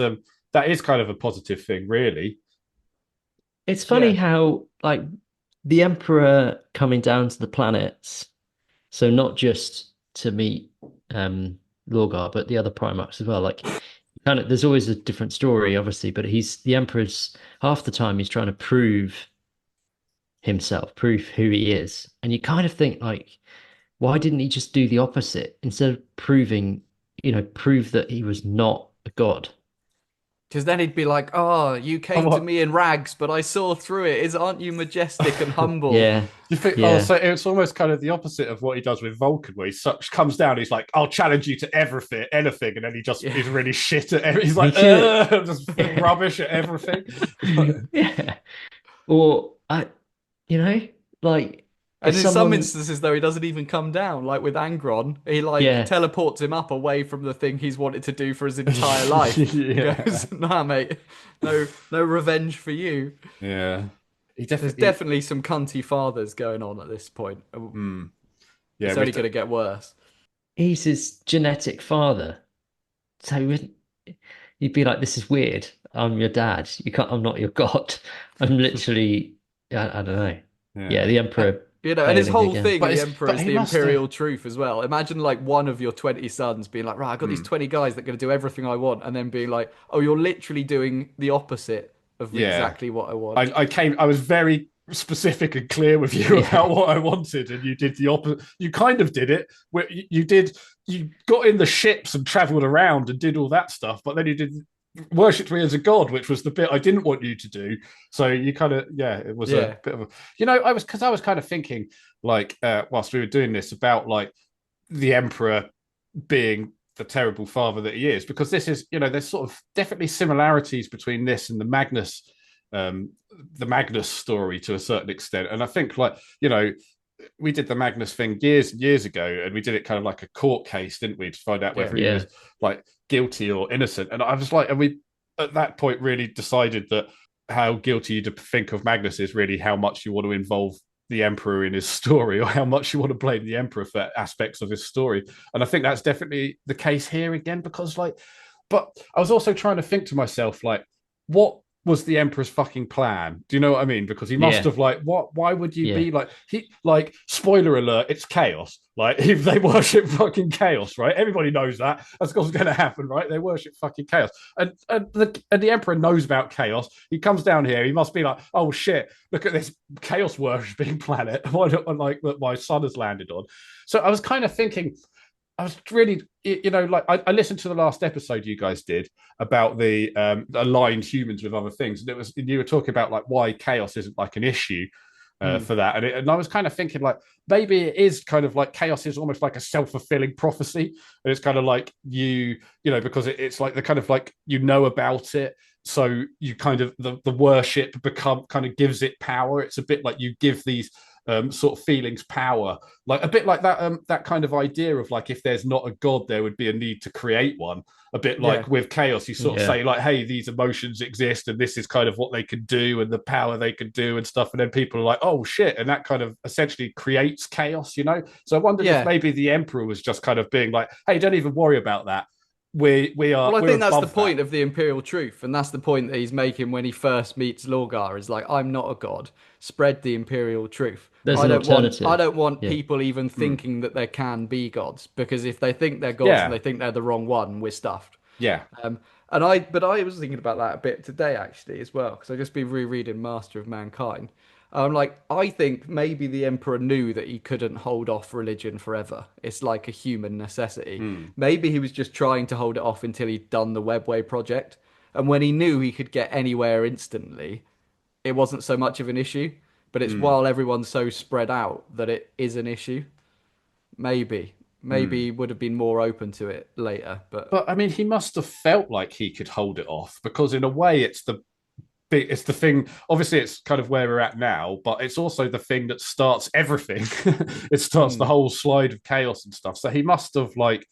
is kind of a positive thing, really. It's funny how like the Emperor coming down to the planets, so not just to meet Lorgar, but the other Primarchs as well. Like, there's always a different story, obviously, but the Emperor's half the time he's trying to prove himself, prove who he is, and you kind of think like, why didn't he just do the opposite instead of prove that he was not a god? Because then he'd be like, "Oh, you came to me in rags, but I saw through it. Aren't you majestic and humble?" You think, so it's almost kind of the opposite of what he does with Vulcan, where he comes down, he's like, "I'll challenge you to anything," and then he just is really shit at everything. He's like, just rubbish at everything. Or like. And in some instances, though, he doesn't even come down. Like with Angron, he teleports him up away from the thing he's wanted to do for his entire life. He goes, "Nah, mate, no revenge for you." Yeah, there's definitely some cunty fathers going on at this point. It's only going to get worse. He's his genetic father, so you'd be like, "This is weird. I'm your dad. I'm not your god. I'm literally, I don't know." Yeah, the Emperor. And his whole thing, the Emperor, is the imperial truth as well. Imagine like one of your 20 sons being like, right, I've got these 20 guys that are going to do everything I want, and then being like, oh, you're literally doing the opposite of exactly what I want. I was very specific and clear with you about what I wanted, and you did the opposite. You kind of did it. You got in the ships and travelled around and did all that stuff, but then you did worshipped me as a god, which was the bit I didn't want you to do. So you kind of, it was a bit of a, I was kind of thinking like, whilst we were doing this about like the emperor being the terrible father that he is, because this is, there's sort of definitely similarities between this and the Magnus story to a certain extent. And I think like, we did the Magnus thing years and years ago, and we did it kind of like a court case, didn't we, to find out whether he was like guilty or innocent. And I was like, and we at that point really decided that how guilty you think of Magnus is really how much you want to involve the emperor in his story, or how much you want to blame the emperor for aspects of his story. And I think that's definitely the case here again, because like, but I was also trying to think to myself, like, what was the emperor's fucking plan? Do you know what I mean? Because he must have like, why would you be like, spoiler alert, it's chaos. Like, if they worship fucking chaos, right? Everybody knows that. That's what's going to happen, right? They worship fucking chaos. And the emperor knows about chaos. He comes down here. He must be like, oh shit, look at this chaos worshipping planet that my son has landed on. So I was kind of thinking, I was really, like I listened to the last episode you guys did about the aligned humans with other things, and you were talking about like why chaos isn't like an issue for that, and I was kind of thinking like maybe it is kind of like chaos is almost like a self-fulfilling prophecy, and it's kind of like because it's like the kind of like about it, so you kind of the worship kind of gives it power. It's a bit like you give these sort of feelings power, like a bit like that kind of idea of like if there's not a god, there would be a need to create one. A bit like with chaos, you sort of say like, hey, these emotions exist and this is kind of what they can do and the power they can do and stuff, and then people are like, oh shit, and that kind of essentially creates chaos, So I wondered if maybe the emperor was just kind of being like, hey, don't even worry about that. We are. Well, I think that's the point of the imperial truth, and that's the point that he's making when he first meets Lorgar. Is like, I'm not a god. Spread the imperial truth. There's an alternative. I don't want people even thinking that there can be gods, because if they think they're gods and they think they're the wrong one, we're stuffed. Yeah. But I was thinking about that a bit today actually as well, because I've just been rereading Master of Mankind. I think maybe the emperor knew that he couldn't hold off religion forever. It's like a human necessity. Maybe he was just trying to hold it off until he'd done the Webway project. And when he knew he could get anywhere instantly, it wasn't so much of an issue. But it's while everyone's so spread out that it is an issue. Maybe he would have been more open to it later. But I mean, he must have felt like he could hold it off, because in a way it's the thing. Obviously it's kind of where we're at now, but it's also the thing that starts everything. It starts the whole slide of chaos and stuff. So he must have like,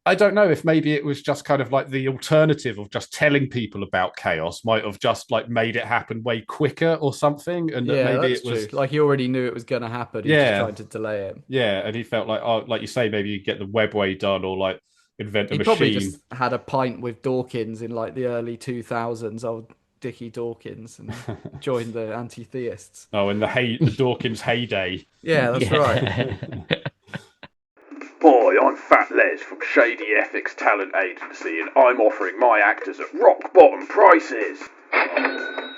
I don't know if maybe it was just kind of like the alternative of just telling people about chaos might have just like made it happen way quicker or something. And maybe it was true. Like he already knew it was going to happen. He just tried to delay it. Yeah. And he felt like, oh, like you say, maybe you get the Webway done, or like invent a machine. Probably just had a pint with Dawkins in like the early 2000s, old Dickie Dawkins, and joined the anti-theists. Oh, in the Dawkins heyday. Yeah, that's right. Boy, I'm Fat Les from Shady Ethics Talent Agency, and I'm offering my actors at rock bottom prices.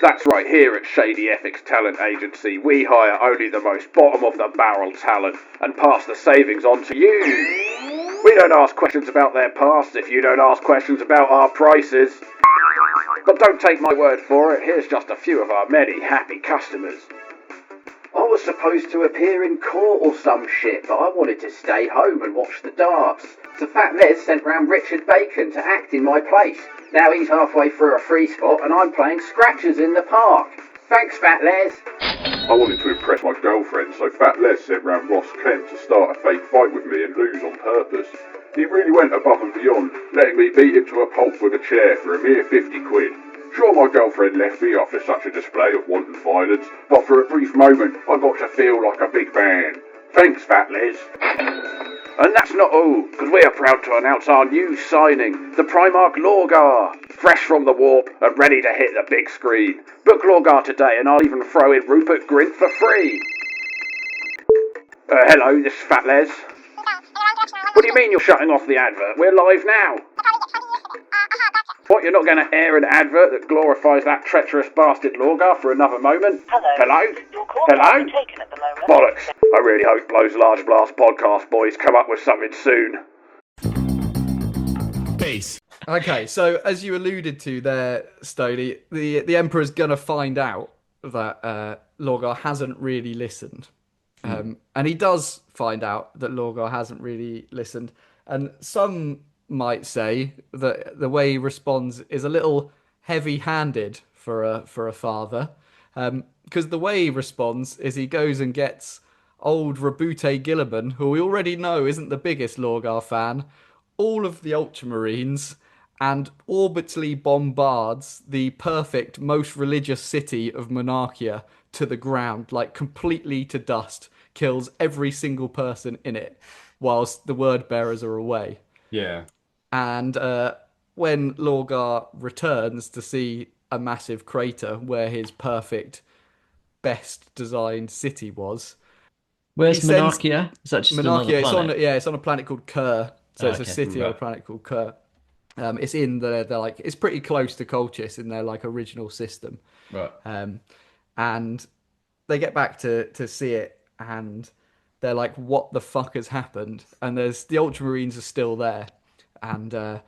That's right, here at Shady Ethics Talent Agency, we hire only the most bottom of the barrel talent and pass the savings on to you. We don't ask questions about their past if you don't ask questions about our prices. But don't take my word for it, here's just a few of our many happy customers. I was supposed to appear in court or some shit, but I wanted to stay home and watch the darts. So Fat Les sent round Richard Bacon to act in my place. Now he's halfway through a free spot and I'm playing scratchers in the park. Thanks, Fat Les. I wanted to impress my girlfriend, so Fat Les sent round Ross Kent to start a fake fight with me and lose on purpose. He really went above and beyond, letting me beat him to a pulp with a chair for a mere 50 quid. Sure, my girlfriend left me after such a display of wanton violence, but for a brief moment, I got to feel like a big man. Thanks, Fat Les. And that's not all, because we are proud to announce our new signing, the Primarch Lorgar. Fresh from the warp and ready to hit the big screen. Book Lorgar today and I'll even throw in Rupert Grint for free. Hello, this is Fat Les. What do you mean you're shutting off the advert? We're live now. What, you're not going to air an advert that glorifies that treacherous bastard Lorgar for another moment? Hello? Your call Hello? is taken at the moment. Bollocks. I really hope Blow's Large Blast podcast boys come up with something soon. Peace. Okay, so as you alluded to there, Stony, the Emperor's gonna find out that Lorgar hasn't really listened. And he does find out that Lorgar hasn't really listened. And some might say that the way he responds is a little heavy-handed for a father. Because the way he responds is he goes and gets old Rabute Gilliman, who we already know isn't the biggest Lorgar fan, all of the Ultramarines, and orbitally bombards the perfect, most religious city of Monarchia to the ground, like completely to dust, kills every single person in it, whilst the word bearers are away. Yeah. And when Lorgar returns to see a massive crater where his perfect, best designed city was, he Where's sends Monarchia? Is that just another Monarchia. planet? It's on a planet called Kerr. So Oh, it's a okay. city on a planet called Kerr. It's in they're like it's pretty close to Colchis in their like original system. Right. And they get back to see it, and they're like, "What the fuck has happened?" And there's the Ultramarines are still there, and No, it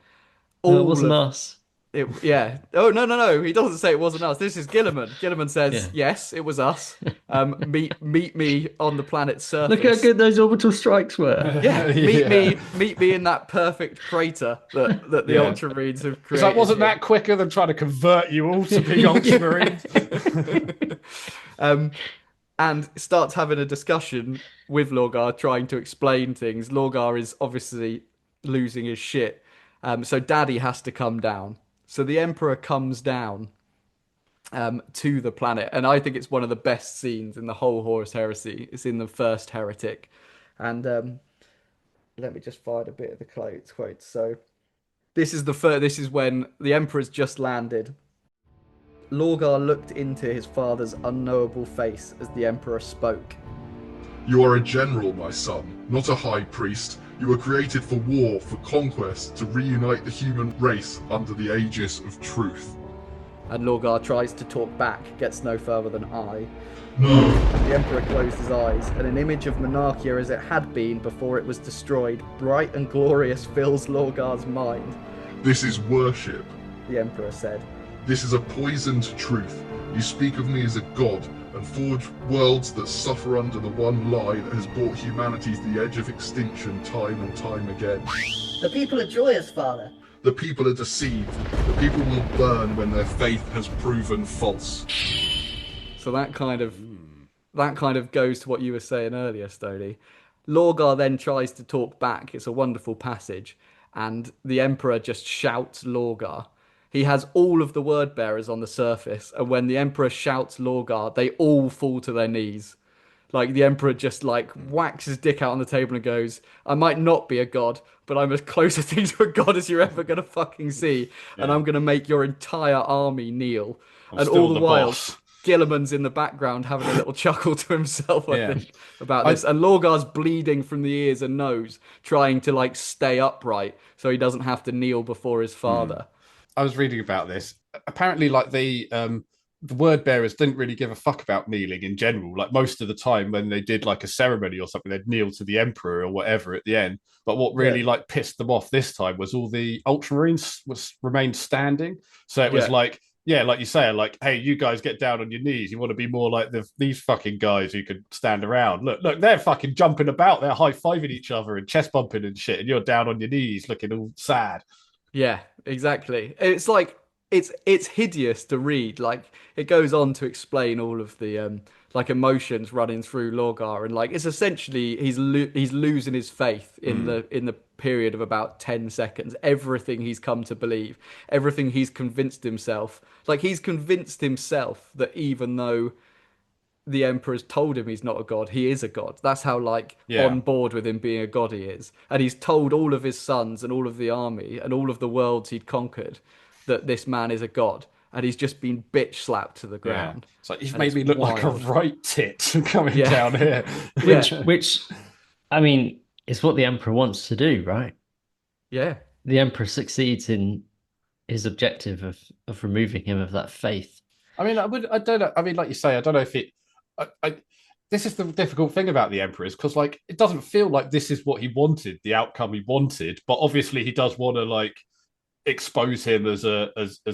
all wasn't of us. it. Yeah. Oh no! He doesn't say it wasn't us. This is Gilliman. Gilliman says, Yeah. "Yes, it was us. Meet me on the planet's surface." Look how good those orbital strikes were. Yeah, Yeah. meet me in that perfect crater that the Yeah. Ultramarines have created. Because that wasn't here. that quicker than trying to convert you all to being Ultramarines. And starts having a discussion with Lorgar, trying to explain things. Lorgar is obviously losing his shit. So Daddy has to come down. So the Emperor comes down to the planet, and I think it's one of the best scenes in the whole Horus Heresy. It's in the first Heretic, and let me just find a bit of the quote. So this is this is when the Emperor's just landed. Lorgar looked into his father's unknowable face as the Emperor spoke. You are a general, my son, not a high priest. You were created for war, for conquest, to reunite the human race under the aegis of truth. And Lorgar tries to talk back, gets no further than I. No. The Emperor closed his eyes, and an image of Monarchia as it had been before it was destroyed, bright and glorious, fills Lorgar's mind. This is worship. The Emperor said. This is a poison to truth. You speak of me as a god, and forge worlds that suffer under the one lie that has brought humanity to the edge of extinction time and time again. The people are joyous, Father. The people are deceived. The people will burn when their faith has proven false. So that kind of goes to what you were saying earlier, Stoney. Lorgar then tries to talk back. It's a wonderful passage, and the Emperor just shouts Lorgar. He has all of the word bearers on the surface, and when the Emperor shouts Lorgar, they all fall to their knees. Like the Emperor just like whacks his dick out on the table and goes, "I might not be a god, but I'm as close a thing to a god as you're ever gonna fucking see, and I'm gonna make your entire army kneel." And all the while, Gilliman's in the background having a little chuckle to himself, I think, about this. And Lorgar's bleeding from the ears and nose, trying to like stay upright so he doesn't have to kneel before his father. I was reading about this. Apparently, like the word bearers didn't really give a fuck about kneeling in general. Like most of the time when they did like a ceremony or something, they'd kneel to the emperor or whatever at the end. But what really like pissed them off this time was all the Ultramarines remained standing. So it was like, yeah, like you say, like, hey, you guys get down on your knees. You want to be more like these fucking guys who can stand around. Look, they're fucking jumping about. They're high-fiving each other and chest bumping and shit. And you're down on your knees looking all sad. Yeah, exactly. It's like it's hideous to read. Like it goes on to explain all of the like emotions running through Lorgar, and like it's essentially he's losing his faith in the period of about 10 seconds. Everything he's come to believe, everything he's convinced himself. Like he's convinced himself that even though the Emperor's told him he's not a god, he is a god. That's how on board with him being a god he is. And he's told all of his sons and all of the army and all of the worlds he'd conquered that this man is a god. And he's just been bitch slapped to the ground. It's like you've made me look like a right tit coming down here. Which I mean is what the Emperor wants to do, right? Yeah. The Emperor succeeds in his objective of removing him of that faith. I mean, I don't know. I mean, like you say, I don't know if it. This is the difficult thing about the Emperor is because, like, it doesn't feel like this is what he wanted, the outcome he wanted. But obviously, he does want to, like, expose him as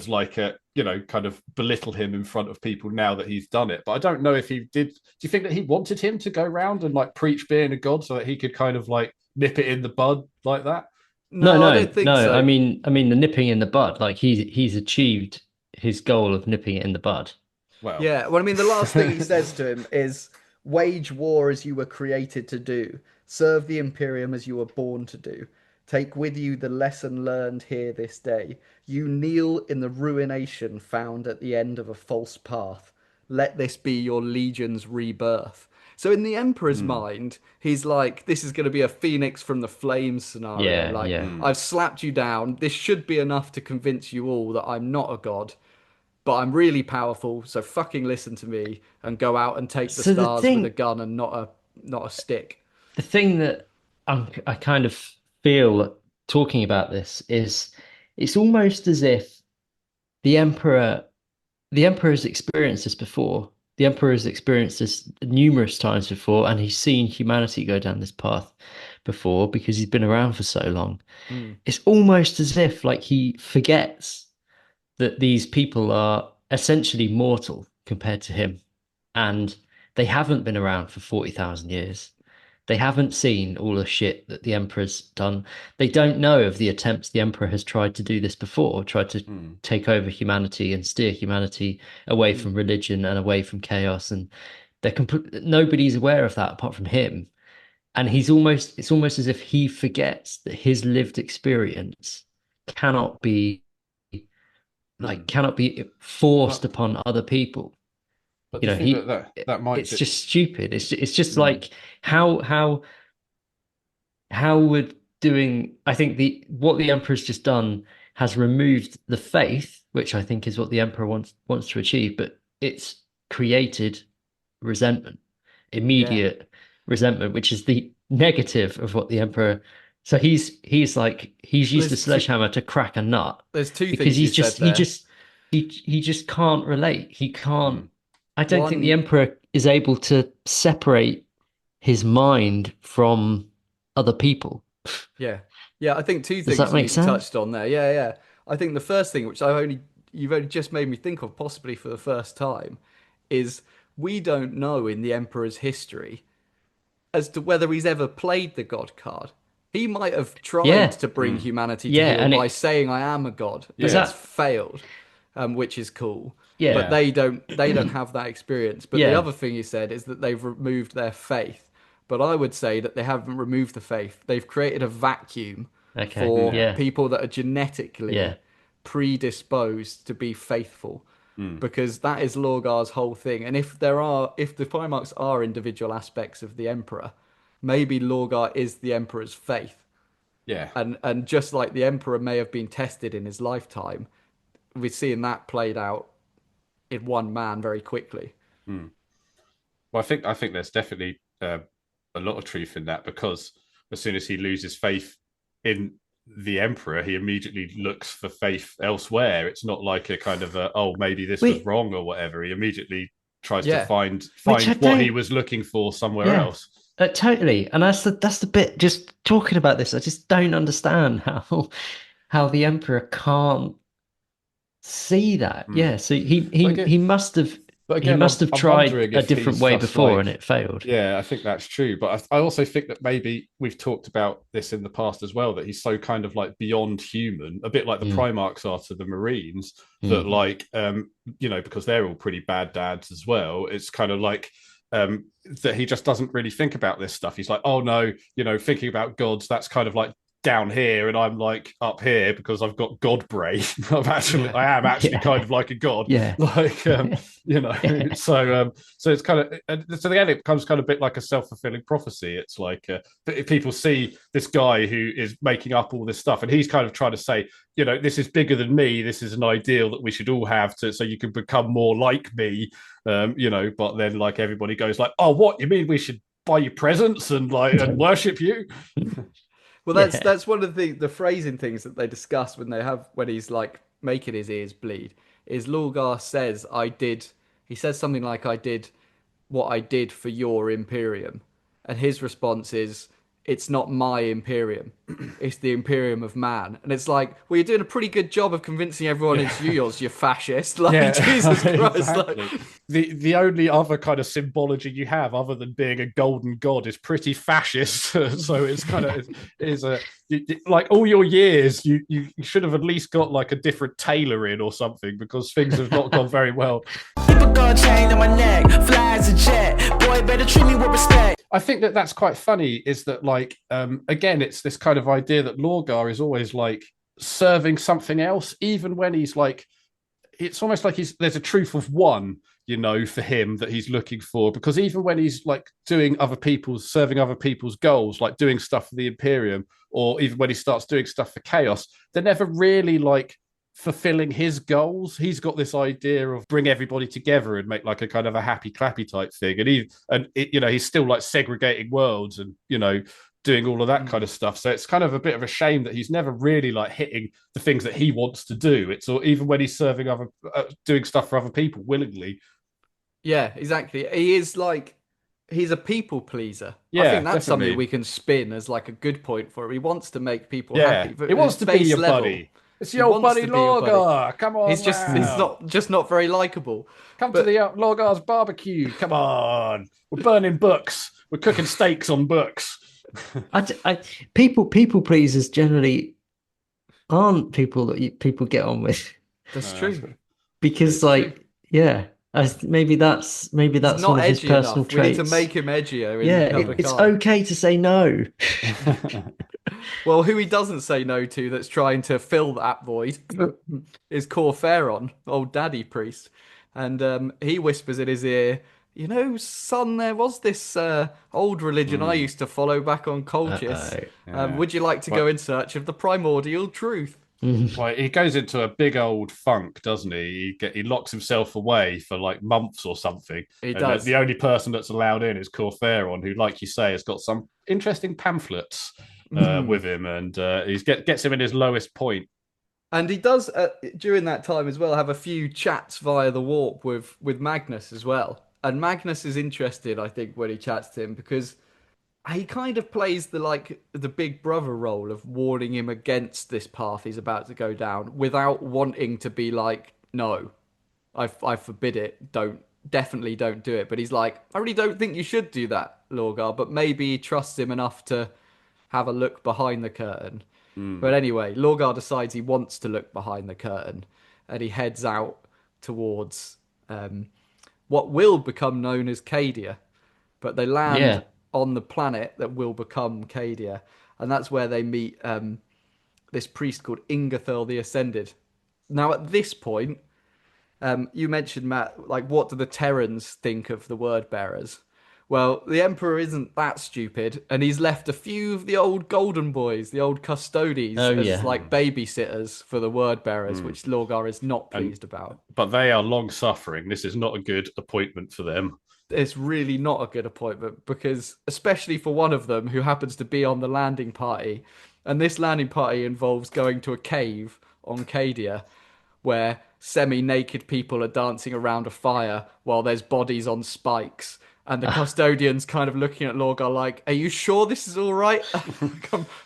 like a, you know, kind of belittle him in front of people now that he's done it. But I don't know if he did. Do you think that he wanted him to go around and like preach being a god so that he could kind of like nip it in the bud like that? No, No, I no, don't think no. so. I mean, the nipping in the bud. Like he's achieved his goal of nipping it in the bud. Well, Yeah, well, I mean, the last thing he says to him is wage war as you were created to do, serve the Imperium as you were born to do. Take with you the lesson learned here this day. You kneel in the ruination found at the end of a false path. Let this be your legion's rebirth. So in the Emperor's mind, he's like, this is going to be a phoenix from the flames scenario. Yeah, Like, yeah. I've slapped you down. This should be enough to convince you all that I'm not a god, but I'm really powerful, so fucking listen to me and go out and take the So the stars with a thing, gun and not a stick. the thing that I kind of feel talking about this is it's almost as if the emperor the emperor has experienced this before. The emperor has experienced this numerous times before, and he's seen humanity go down this path before because he's been around for so long. Mm. It's almost as if like he forgets that these people are essentially mortal compared to him, and they haven't been around for 40,000 years. They haven't seen all the shit that the Emperor's done. They don't know of the attempts the Emperor has tried to do this before, tried to take over humanity and steer humanity away from religion and away from chaos. And nobody's aware of that apart from him. And it's almost as if he forgets that his lived experience cannot be cannot be forced upon other people. But You do know, you think that might it's just stupid. It's just like how would doing I think the what the Emperor's just done has removed the faith, which I think is what the Emperor wants to achieve, but it's created resentment, immediate resentment, which is the negative of what the Emperor. So he's like he's used the sledgehammer to crack a nut. There's two Because things you said there. he just can't relate. He can't. I don't think the One- Emperor is able to separate his mind from other people. Yeah. Yeah, I think two Does things that make you sense? touched on there. Yeah, yeah. I think the first thing, which you've only just made me think of possibly for the first time, is we don't know in the Emperor's history as to whether he's ever played the God card. He might have tried Yeah. to bring humanity to Yeah, heel and by saying I am a god, but Yeah. it's failed, which is cool. Yeah. But they don't have that experience. But the Yeah. other thing you said is that they've removed their faith. But I would say that they haven't removed the faith. They've created a vacuum Okay. for Yeah. people that are genetically Yeah. predisposed to be faithful. Because that is Lorgar's whole thing. And if the Primarchs are individual aspects of the Emperor, maybe Lorgar is the Emperor's faith. Yeah. And just like the Emperor may have been tested in his lifetime, we're seeing that played out in one man very quickly. Well, I think there's definitely a lot of truth in that, because as soon as he loses faith in the Emperor, he immediately looks for faith elsewhere. It's not like a kind of maybe this was wrong or whatever. He immediately tries to find what he was looking for somewhere else. Totally. And that's the bit. Just talking about this, I just don't understand how the Emperor can't see that. Yeah. So he must have. But again, he must have I'm tried wondering a if different he's way just before like- and it failed. Yeah, I think that's true. But I also think that maybe we've talked about this in the past as well, that he's so kind of like beyond human, a bit like the Primarchs are to the Marines, that like, because they're all pretty bad dads as well. It's kind of like that he just doesn't really think about this stuff. He's like, oh no, thinking about gods, that's kind of like down here, and I'm like up here because I've got god brain. I am actually kind of like a god. Yeah. Like so it's kind of so again, it becomes kind of a bit like a self-fulfilling prophecy. It's like if people see this guy who is making up all this stuff, and he's kind of trying to say, this is bigger than me, this is an ideal that we should all have so you can become more like me, but then like everybody goes like, oh, what you mean we should buy you presents and like and worship you? Well, that's one of the phrasing things that they discuss when he's like making his ears bleed. Is Lorgar says he says something like, I did what I did for your Imperium, and his response is, it's not my Imperium, it's the Imperium of man. And it's like, well, you're doing a pretty good job of convincing everyone it's yours, you fascist. Like, Jesus Christ. Exactly. Like, The only other kind of symbology you have, other than being a golden god, is pretty fascist. So it's kind of is a like all your years, you should have at least got like a different tailor in or something, because things have not gone very well. Keep a gold chain on my neck, fly as a jet. Boy, better treat me with respect. I think that that's quite funny, is that like again, it's this kind of idea that Lorgar is always like serving something else, even when he's like, it's almost like there's a truth of one, for him that he's looking for, because even when he's like serving other people's goals, like doing stuff for the Imperium, or even when he starts doing stuff for Chaos, they're never really like fulfilling his goals. He's got this idea of bring everybody together and make like a kind of a happy clappy type thing, and he's still like segregating worlds and doing all of that kind of stuff. So it's kind of a bit of a shame that he's never really like hitting the things that he wants to do. It's or even when he's serving doing stuff for other people willingly. yeah, exactly. He is like, he's a people pleaser. Yeah, I think that's definitely. something we can spin as like a good point for him. He wants to make people Yeah, happy. But he wants at to be base your level, buddy. It's he your wants buddy to be your buddy. Lorgar. Come on, he's not very likable. Come to the Lorgar's barbecue. Come on, we're burning books. We're cooking steaks on books. People pleasers generally aren't people that people get on with. That's true. Because maybe that's He's one of his personal enough. traits. We need to make him edgier. It's okay to say no. Well, who he doesn't say no to that's trying to fill that void is Corferon, old daddy priest. And he whispers in his ear, son, there was this old religion I used to follow back on Colchis. Would you like to go in search of the primordial truth? Well, he goes into a big old funk, doesn't he? He locks himself away for like months or something. He does. The only person that's allowed in is Corferon, who, like you say, has got some interesting pamphlets with him, and he gets him in his lowest point. And he does, during that time as well, have a few chats via the warp with Magnus as well. And Magnus is interested, I think, when he chats to him, because he kind of plays the big brother role of warning him against this path he's about to go down, without wanting to be like, no, I forbid it. Definitely don't do it. But he's like, I really don't think you should do that, Lorgar. But maybe he trusts him enough to have a look behind the curtain. But anyway, Lorgar decides he wants to look behind the curtain, and he heads out towards what will become known as Cadia. But they land on the planet that will become Cadia, and that's where they meet this priest called Ingathil the Ascended. Now, at this point, you mentioned, Matt, like, what do the Terrans think of the word bearers? Well, the Emperor isn't that stupid, and he's left a few of the old golden boys, the old custodies, as like babysitters for the word bearers, which Lorgar is not pleased about. But they are long suffering. This is not a good appointment for them. It's really not a good appointment, because especially for one of them who happens to be on the landing party, and this landing party involves going to a cave on Cadia where semi-naked people are dancing around a fire while there's bodies on spikes. And the custodian's kind of looking at Lorgar like, are you sure this is all right?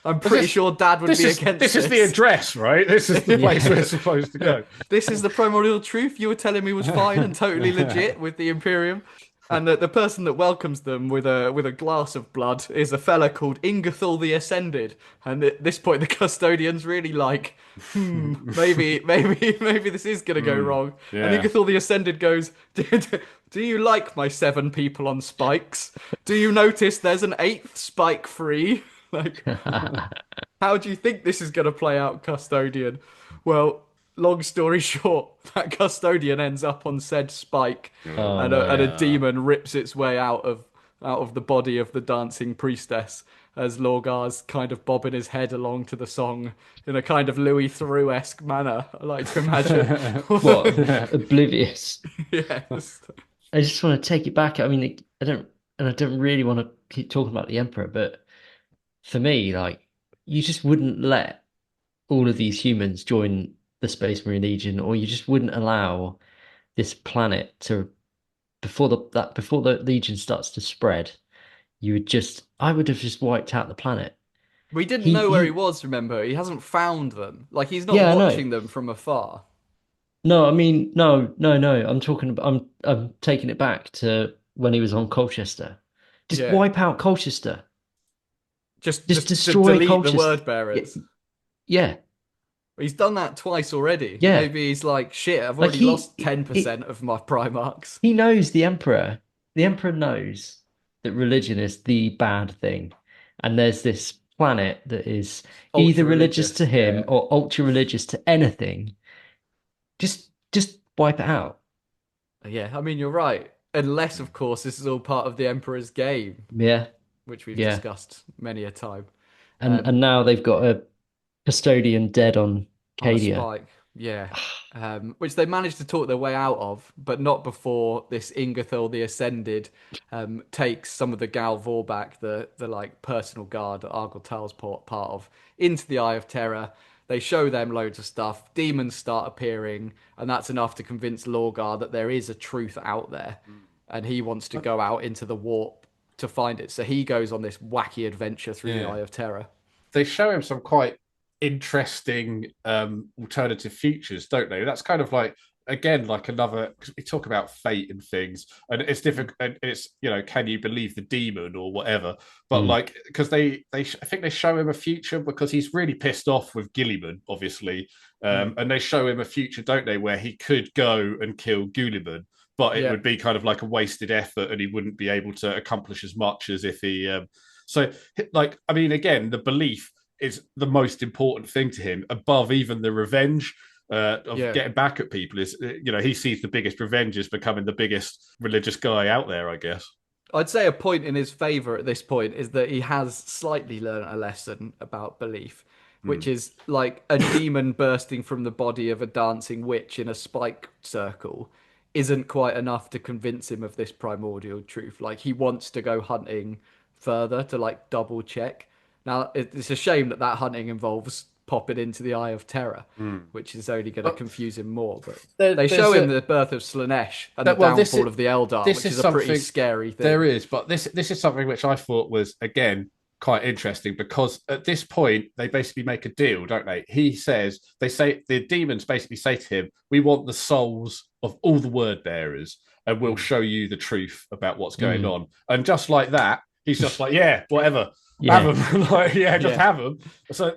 I'm pretty sure Dad would be against this. This is the address, right? This is the place we're supposed to go. This is the primordial truth you were telling me was fine and totally legit with the Imperium. And the person that welcomes them with a glass of blood is a fella called Ingathil the Ascended. And at this point, the custodian's really like, maybe this is going to go wrong. Yeah. And Ingathil the Ascended goes, do you like my 7 people on spikes? Do you notice there's an 8th spike free? Like, how do you think this is going to play out, custodian? Well, long story short, that custodian ends up on said spike, and a demon rips its way out of the body of the dancing priestess, as Lorgar's kind of bobbing his head along to the song in a kind of Louis Theroux-esque manner, I like to imagine. What? Oblivious. Yes. I just want to take it back. I mean, I don't really want to keep talking about the Emperor, but for me, like, you just wouldn't let all of these humans join the Space Marine Legion, or you just wouldn't allow this planet to, before the Legion starts to spread, I would have just wiped out the planet. We didn't know where he was, remember? He hasn't found them. Like, he's not Yeah, I know. watching them from afar. No, I mean, no. I'm talking about, I'm taking it back to when he was on Colchester. Just Yeah. wipe out Colchester. Just destroy delete Colchester. the word bearers. Yeah. He's done that twice already. Yeah. Maybe he's like, shit, I've already lost 10% of my Primarchs. He knows the Emperor. The Emperor knows that religion is the bad thing. And there's this planet that is either religious to him or ultra religious to anything. Just wipe it out. Yeah, I mean, you're right. Unless, of course, this is all part of the Emperor's game. Yeah. Which we've discussed many a time. And now they've got a custodian dead on Cadia. Spike. Yeah. Which they managed to talk their way out of, but not before this Ingerthal the Ascended takes some of the Gal Vorbak, the like personal guard that Argyltal's part of, into the Eye of Terror. They show them loads of stuff. Demons start appearing, and that's enough to convince Lorgar that there is a truth out there. And he wants to go out into the warp to find it. So he goes on this wacky adventure through the Eye of Terror. They show him some quite interesting alternative futures, don't they? That's kind of like, again, like another, because we talk about fate and things, and it's difficult, and it's, you know, can you believe the demon or whatever? But like, because I think they show him a future because he's really pissed off with Gilliman, obviously, and they show him a future, don't they, where he could go and kill Gulliman, but it would be kind of like a wasted effort, and he wouldn't be able to accomplish as much as if he. So, like, I mean, again, the belief is the most important thing to him, above even the revenge of getting back at people. Is, you know, he sees the biggest revenge as becoming the biggest religious guy out there, I guess. I'd say a point in his favour at this point is that he has slightly learned a lesson about belief, which is like a demon bursting from the body of a dancing witch in a spike circle isn't quite enough to convince him of this primordial truth. Like, he wants to go hunting further to like double check. Now, it's a shame that hunting involves popping into the Eye of Terror, which is only going to confuse him more. But they show him the birth of Slaanesh and the downfall of the Eldar, which is a pretty scary thing. There is, but this is something which I thought was, again, quite interesting, because at this point, they basically make a deal, don't they? The demons basically say to him, we want the souls of all the word bearers, and we'll show you the truth about what's going on. And just like that, he's just like, yeah, whatever. Have them. Have them. So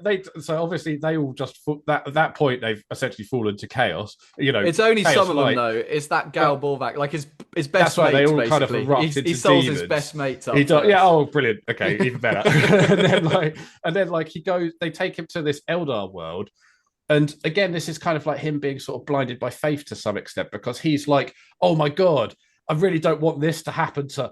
obviously they all just at that point they've essentially fallen to chaos. You know, it's only some of them though. It's that Gal Borvak, like his best mates. They all basically. kind of erupt into he sells demons. his best mates up. Oh, brilliant. Okay, even better. and then he goes. They take him to this Eldar world. And again, this is kind of like him being sort of blinded by faith to some extent, because he's like, oh my God, I really don't want this to happen to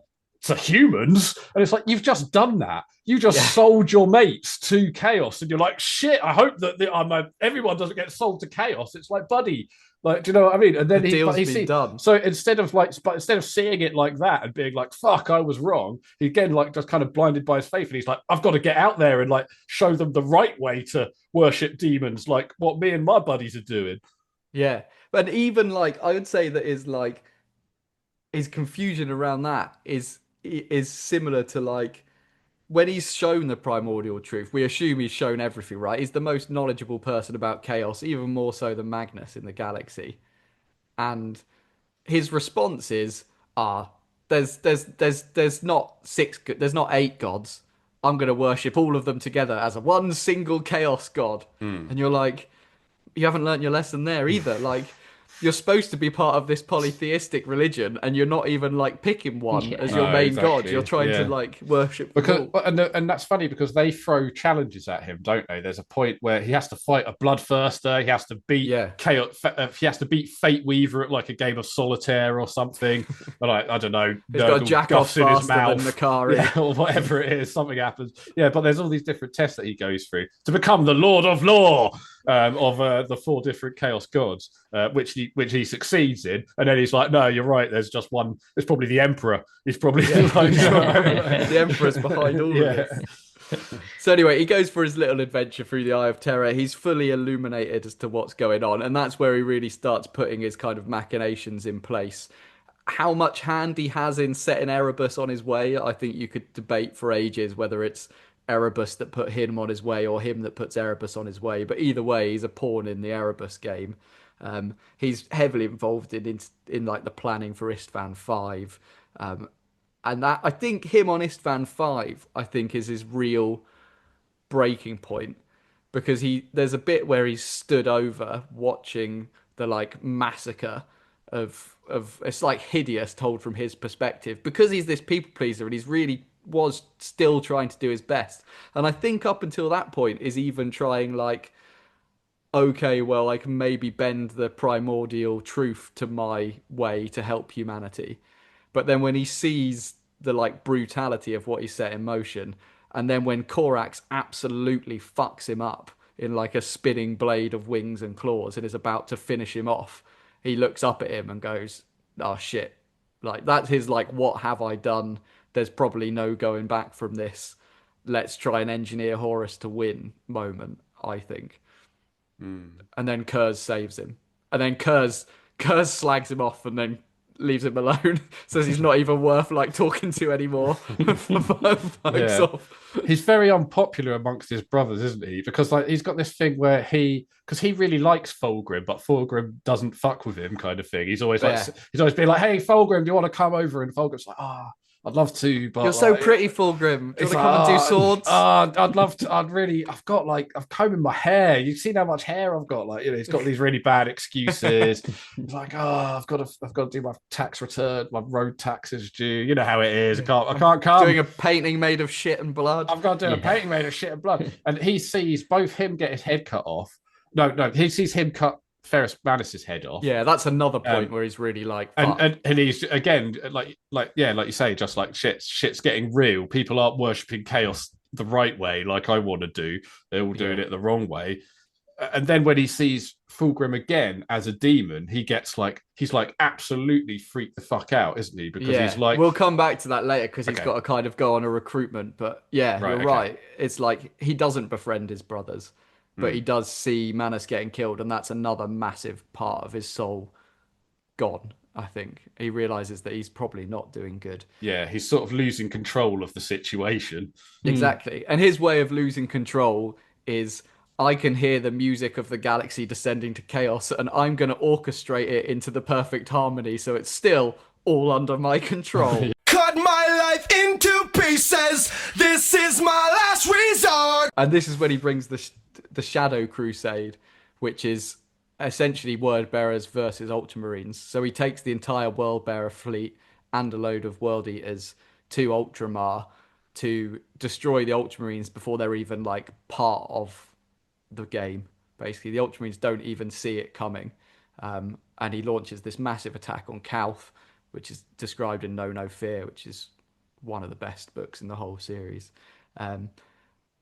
humans. And it's like, you've just done that. You just sold your mates to chaos, and you're like, shit, I hope that everyone doesn't get sold to chaos. It's like, buddy, like, do you know what I mean? And then he's done. So instead of seeing it like that and being like, fuck, I was wrong, he again like just kind of blinded by his faith, and he's like, I've got to get out there and like show them the right way to worship demons, like what me and my buddies are doing. Yeah. But even like, I would say that is like, his confusion around that is similar to like when he's shown the primordial truth. We assume he's shown everything, right? He's the most knowledgeable person about chaos, even more so than Magnus in the galaxy. And his responses are, there's not there's not 8 gods. I'm going to worship all of them together as one single chaos god. And you're like, you haven't learned your lesson there either. Like, you're supposed to be part of this polytheistic religion, and you're not even like picking one as your main god. You're trying to like worship and that's funny because they throw challenges at him, don't they? There's a point where he has to fight a bloodthirster. He has to beat chaos. He has to beat Fate Weaver at like a game of solitaire or something. But I don't know. He's got a jack off in his mouth, or whatever it is. Something happens. Yeah, but there's all these different tests that he goes through to become the Lord of Law of the 4 different chaos gods, which he succeeds in, and then he's like, no, you're right, there's just one. It's probably the Emperor. He's probably the Emperor's behind all of this. So anyway, he goes for his little adventure through the Eye of Terror. He's fully illuminated as to what's going on, and that's where he really starts putting his kind of machinations in place. how much hand he has in setting Erebus on his way, I think you could debate for ages whether it's Erebus that put him on his way or him that puts Erebus on his way. But either way, he's a pawn in the Erebus game. He's heavily involved in like the planning for Istvan 5. And that, I think him on Istvan 5, I think is his real breaking point, because there's a bit where he's stood over watching the like massacre of it's like hideous told from his perspective, because he's this people pleaser and he's really was still trying to do his best. And I think up until that point is even trying like, okay, well, I can maybe bend the primordial truth to my way to help humanity. But then when he sees the like brutality of what he set in motion, and then when Korax absolutely fucks him up in like a spinning blade of wings and claws and is about to finish him off, he looks up at him and goes, oh shit. Like that's his like, what have I done? There's probably no going back from this. Let's try and engineer Horus to win moment, I think. And then Kurz saves him. And then Kurz slags him off and then leaves him alone. Says he's not even worth like talking to anymore. Yeah. He's very unpopular amongst his brothers, isn't he? Because like he's got this thing where because he really likes Fulgrim, but Fulgrim doesn't fuck with him, kind of thing. He's always like he's always been like, hey Fulgrim, do you want to come over? And Fulgrim's like, I'd love to, but you're so pretty, Fulgrim. Do you want to come and do swords? I'd love to. I've got like, I've combing my hair. You've seen how much hair I've got. Like, you know, he's got these really bad excuses. He's like, I've got to do my tax return. My road tax is due. You know how it is. I can't come. Doing a painting made of shit and blood. I've got to do a painting made of shit and blood. And he sees both him get his head cut off. No, he sees him cut Ferrus Manus's head off. Yeah, that's another point where he's really like, and he's again like you say, just like shit's getting real. People aren't worshipping chaos the right way, like I want to do. They're all doing it the wrong way. And then when he sees Fulgrim again as a demon, he's like absolutely freaked the fuck out, isn't he? Because he's like, we'll come back to that later because he's got to kind of go on a recruitment. But yeah, you're right. It's like he doesn't befriend his brothers. But he does see Manus getting killed, and that's another massive part of his soul gone, I think. He realizes that he's probably not doing good. Yeah, he's sort of losing control of the situation. Exactly. And his way of losing control is, I can hear the music of the galaxy descending to chaos, and I'm going to orchestrate it into the perfect harmony, so it's still all under my control. Cut my life into pieces. This is my last resort. And this is when he brings the Shadow Crusade, which is essentially Word Bearers versus Ultramarines. So he takes the entire World Bearer fleet and a load of World Eaters to Ultramar to destroy the Ultramarines before they're even like part of the game. Basically, the Ultramarines don't even see it coming. And he launches this massive attack on Calth, which is described in No Fear, which is one of the best books in the whole series.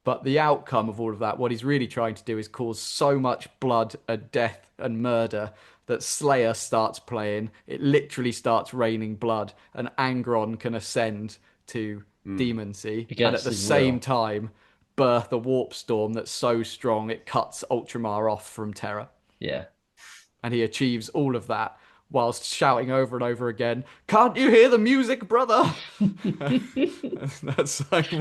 But the outcome of all of that, what he's really trying to do is cause so much blood and death and murder that Slayer starts playing. It literally starts raining blood, and Angron can ascend to demoncy. And at the same time, birth a warp storm that's so strong it cuts Ultramar off from Terra. Yeah. And he achieves all of that whilst shouting over and over again, "Can't you hear the music, brother?" That's like,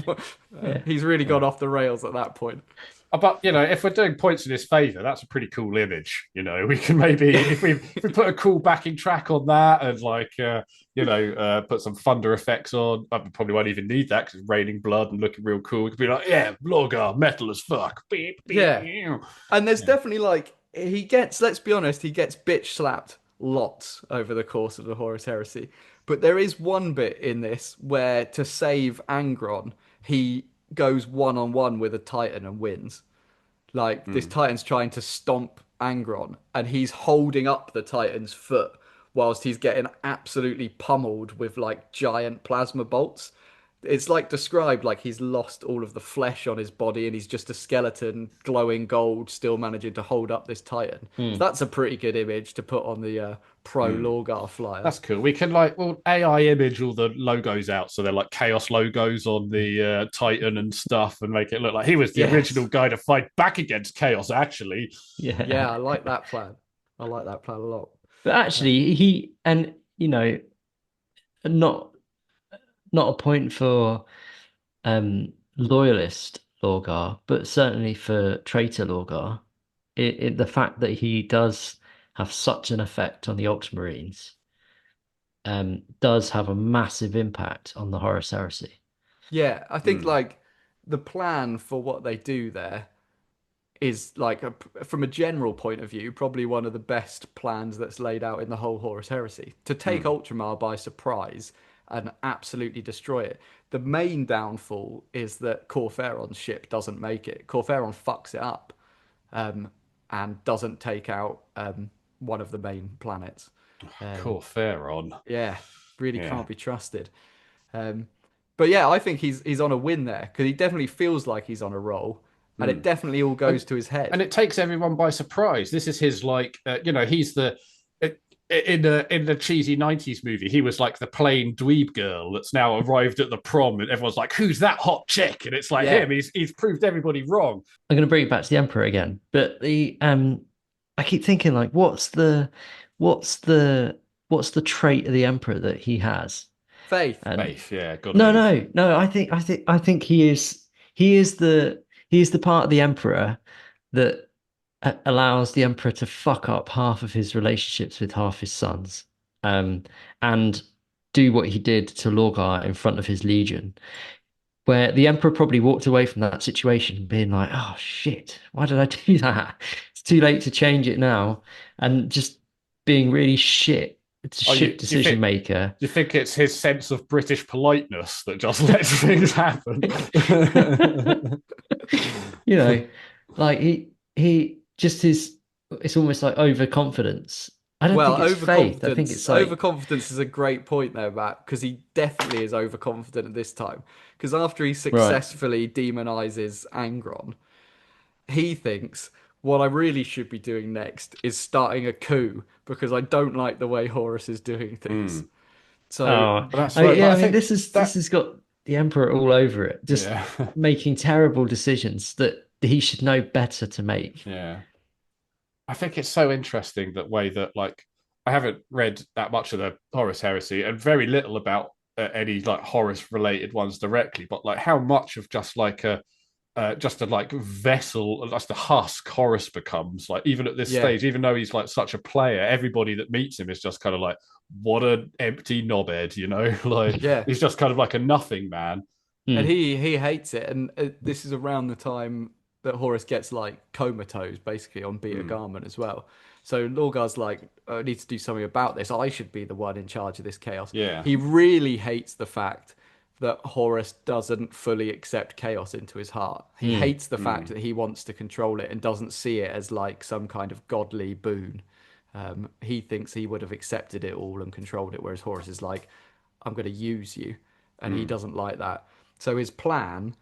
he's really gone off the rails at that point. But you know, if we're doing points in his favour, that's a pretty cool image. You know, we can maybe if we put a cool backing track on that and like put some thunder effects on. I probably won't even need that because it's raining blood and looking real cool. It could be like, yeah, Lorgar, metal as fuck. Beep, beep, yeah, and there's definitely like let's be honest, he gets bitch slapped lots over the course of the Horus Heresy. But there is one bit in this where, to save Angron, he goes one-on-one with a Titan and wins. Like, this Titan's trying to stomp Angron, and he's holding up the Titan's foot whilst he's getting absolutely pummeled with, like, giant plasma bolts. It's like described like he's lost all of the flesh on his body and he's just a skeleton, glowing gold, still managing to hold up this Titan. So that's a pretty good image to put on the pro Lorgar flyer. That's cool. We can AI image all the logos out so they're like chaos logos on the Titan and stuff, and make it look like he was the original guy to fight back against chaos. Actually, yeah, I like that plan. I like that plan a lot. But actually, not not a point for loyalist Lorgar, but certainly for traitor Lorgar. The fact that he does have such an effect on the Ultramarines does have a massive impact on the Horus Heresy. Yeah, I think like the plan for what they do there is like from a general point of view, probably one of the best plans that's laid out in the whole Horus Heresy. To take Ultramar by surprise and absolutely destroy it. The main downfall is that Corferon's ship doesn't make it. Corferon fucks it up and doesn't take out one of the main planets. Corferon. Yeah, really can't be trusted. But yeah, I think he's on a win there because he definitely feels like he's on a roll. And it definitely all goes to his head. And it takes everyone by surprise. This is his, like, he's the... In the cheesy 90s movie, he was like the plain dweeb girl that's now arrived at the prom, and everyone's like, who's that hot chick? And it's like him. He's proved everybody wrong. I'm going to bring it back to the Emperor again. But I keep thinking, like, what's the trait of the Emperor that he has? Faith. Faith, yeah. No. I think he is the part of the Emperor that allows the Emperor to fuck up half of his relationships with half his sons, and do what he did to Lorgar in front of his legion, where the Emperor probably walked away from that situation being like, oh shit, why did I do that? It's too late to change it now, and just being really shit. It's a shit decision maker. Do you think it's his sense of British politeness that just lets things happen? Like he just is. It's almost like overconfidence. I don't think it's faith. I think it's like... overconfidence is a great point there, Matt, because he definitely is overconfident at this time. Because after he successfully demonizes Angron, he thinks, what I really should be doing next is starting a coup because I don't like the way Horus is doing things. So that's right. I mean, this has got the Emperor all over it, just making terrible decisions that he should know better to make. Yeah. I think it's so interesting that way that, like, I haven't read that much of the Horus Heresy and very little about any like Horus related ones directly, but like how much of just a vessel, just a husk Horus becomes, like, even at this stage, even though he's like such a player, everybody that meets him is just kind of like, what an empty knobhead, like he's just kind of like a nothing man. And he hates it. And this is around the time that Horus gets like comatose basically on Beta Garment as well. So Lorgar's like, I need to do something about this. I should be the one in charge of this chaos. Yeah. He really hates the fact that Horus doesn't fully accept chaos into his heart. He hates the fact that he wants to control it and doesn't see it as like some kind of godly boon. He thinks he would have accepted it all and controlled it, whereas Horus is like, I'm going to use you. And he doesn't like that. So his plan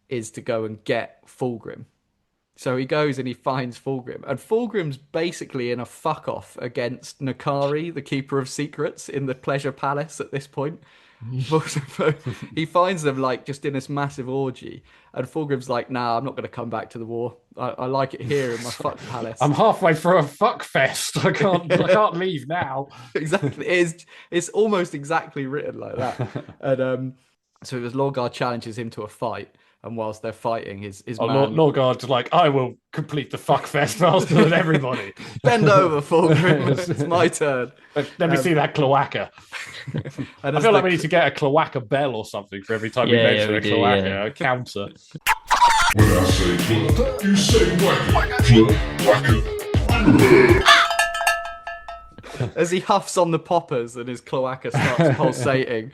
is to go and get Fulgrim. So he goes and he finds Fulgrim. And Fulgrim's basically in a fuck-off against Nakari, the Keeper of Secrets, in the Pleasure Palace at this point. He finds them like just in this massive orgy. And Fulgrim's like, nah, I'm not going to come back to the war. I like it here in my fuck palace. I'm halfway through a fuck fest. I can't leave now. Exactly. It's almost exactly written like that. And so it was Lorgar challenges him to a fight. And whilst they're fighting, his man... Lorgar's like, I will complete the fuck fest faster than everybody. Bend over, Fulgrim. It's my turn. Let me see that cloaca. I feel like we need to get a cloaca bell or something for every time we mention a cloaca, a counter. When I say cloaca, you say cloaca. As he huffs on the poppers and his cloaca starts pulsating,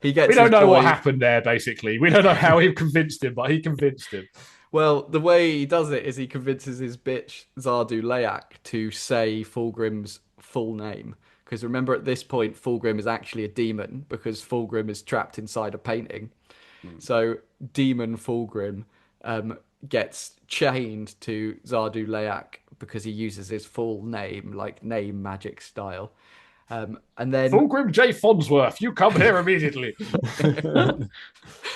we don't know what happened there, basically. We don't know how he convinced him, but he convinced him. Well, the way he does it is he convinces his bitch, Zardu Layak, to say Fulgrim's full name. Because remember, at this point, Fulgrim is actually a demon, because Fulgrim is trapped inside a painting. So, Demon Fulgrim gets chained to Zardu Layak because he uses his full name, like name magic style. And then Fulgrim J. Fonsworth, you come here immediately.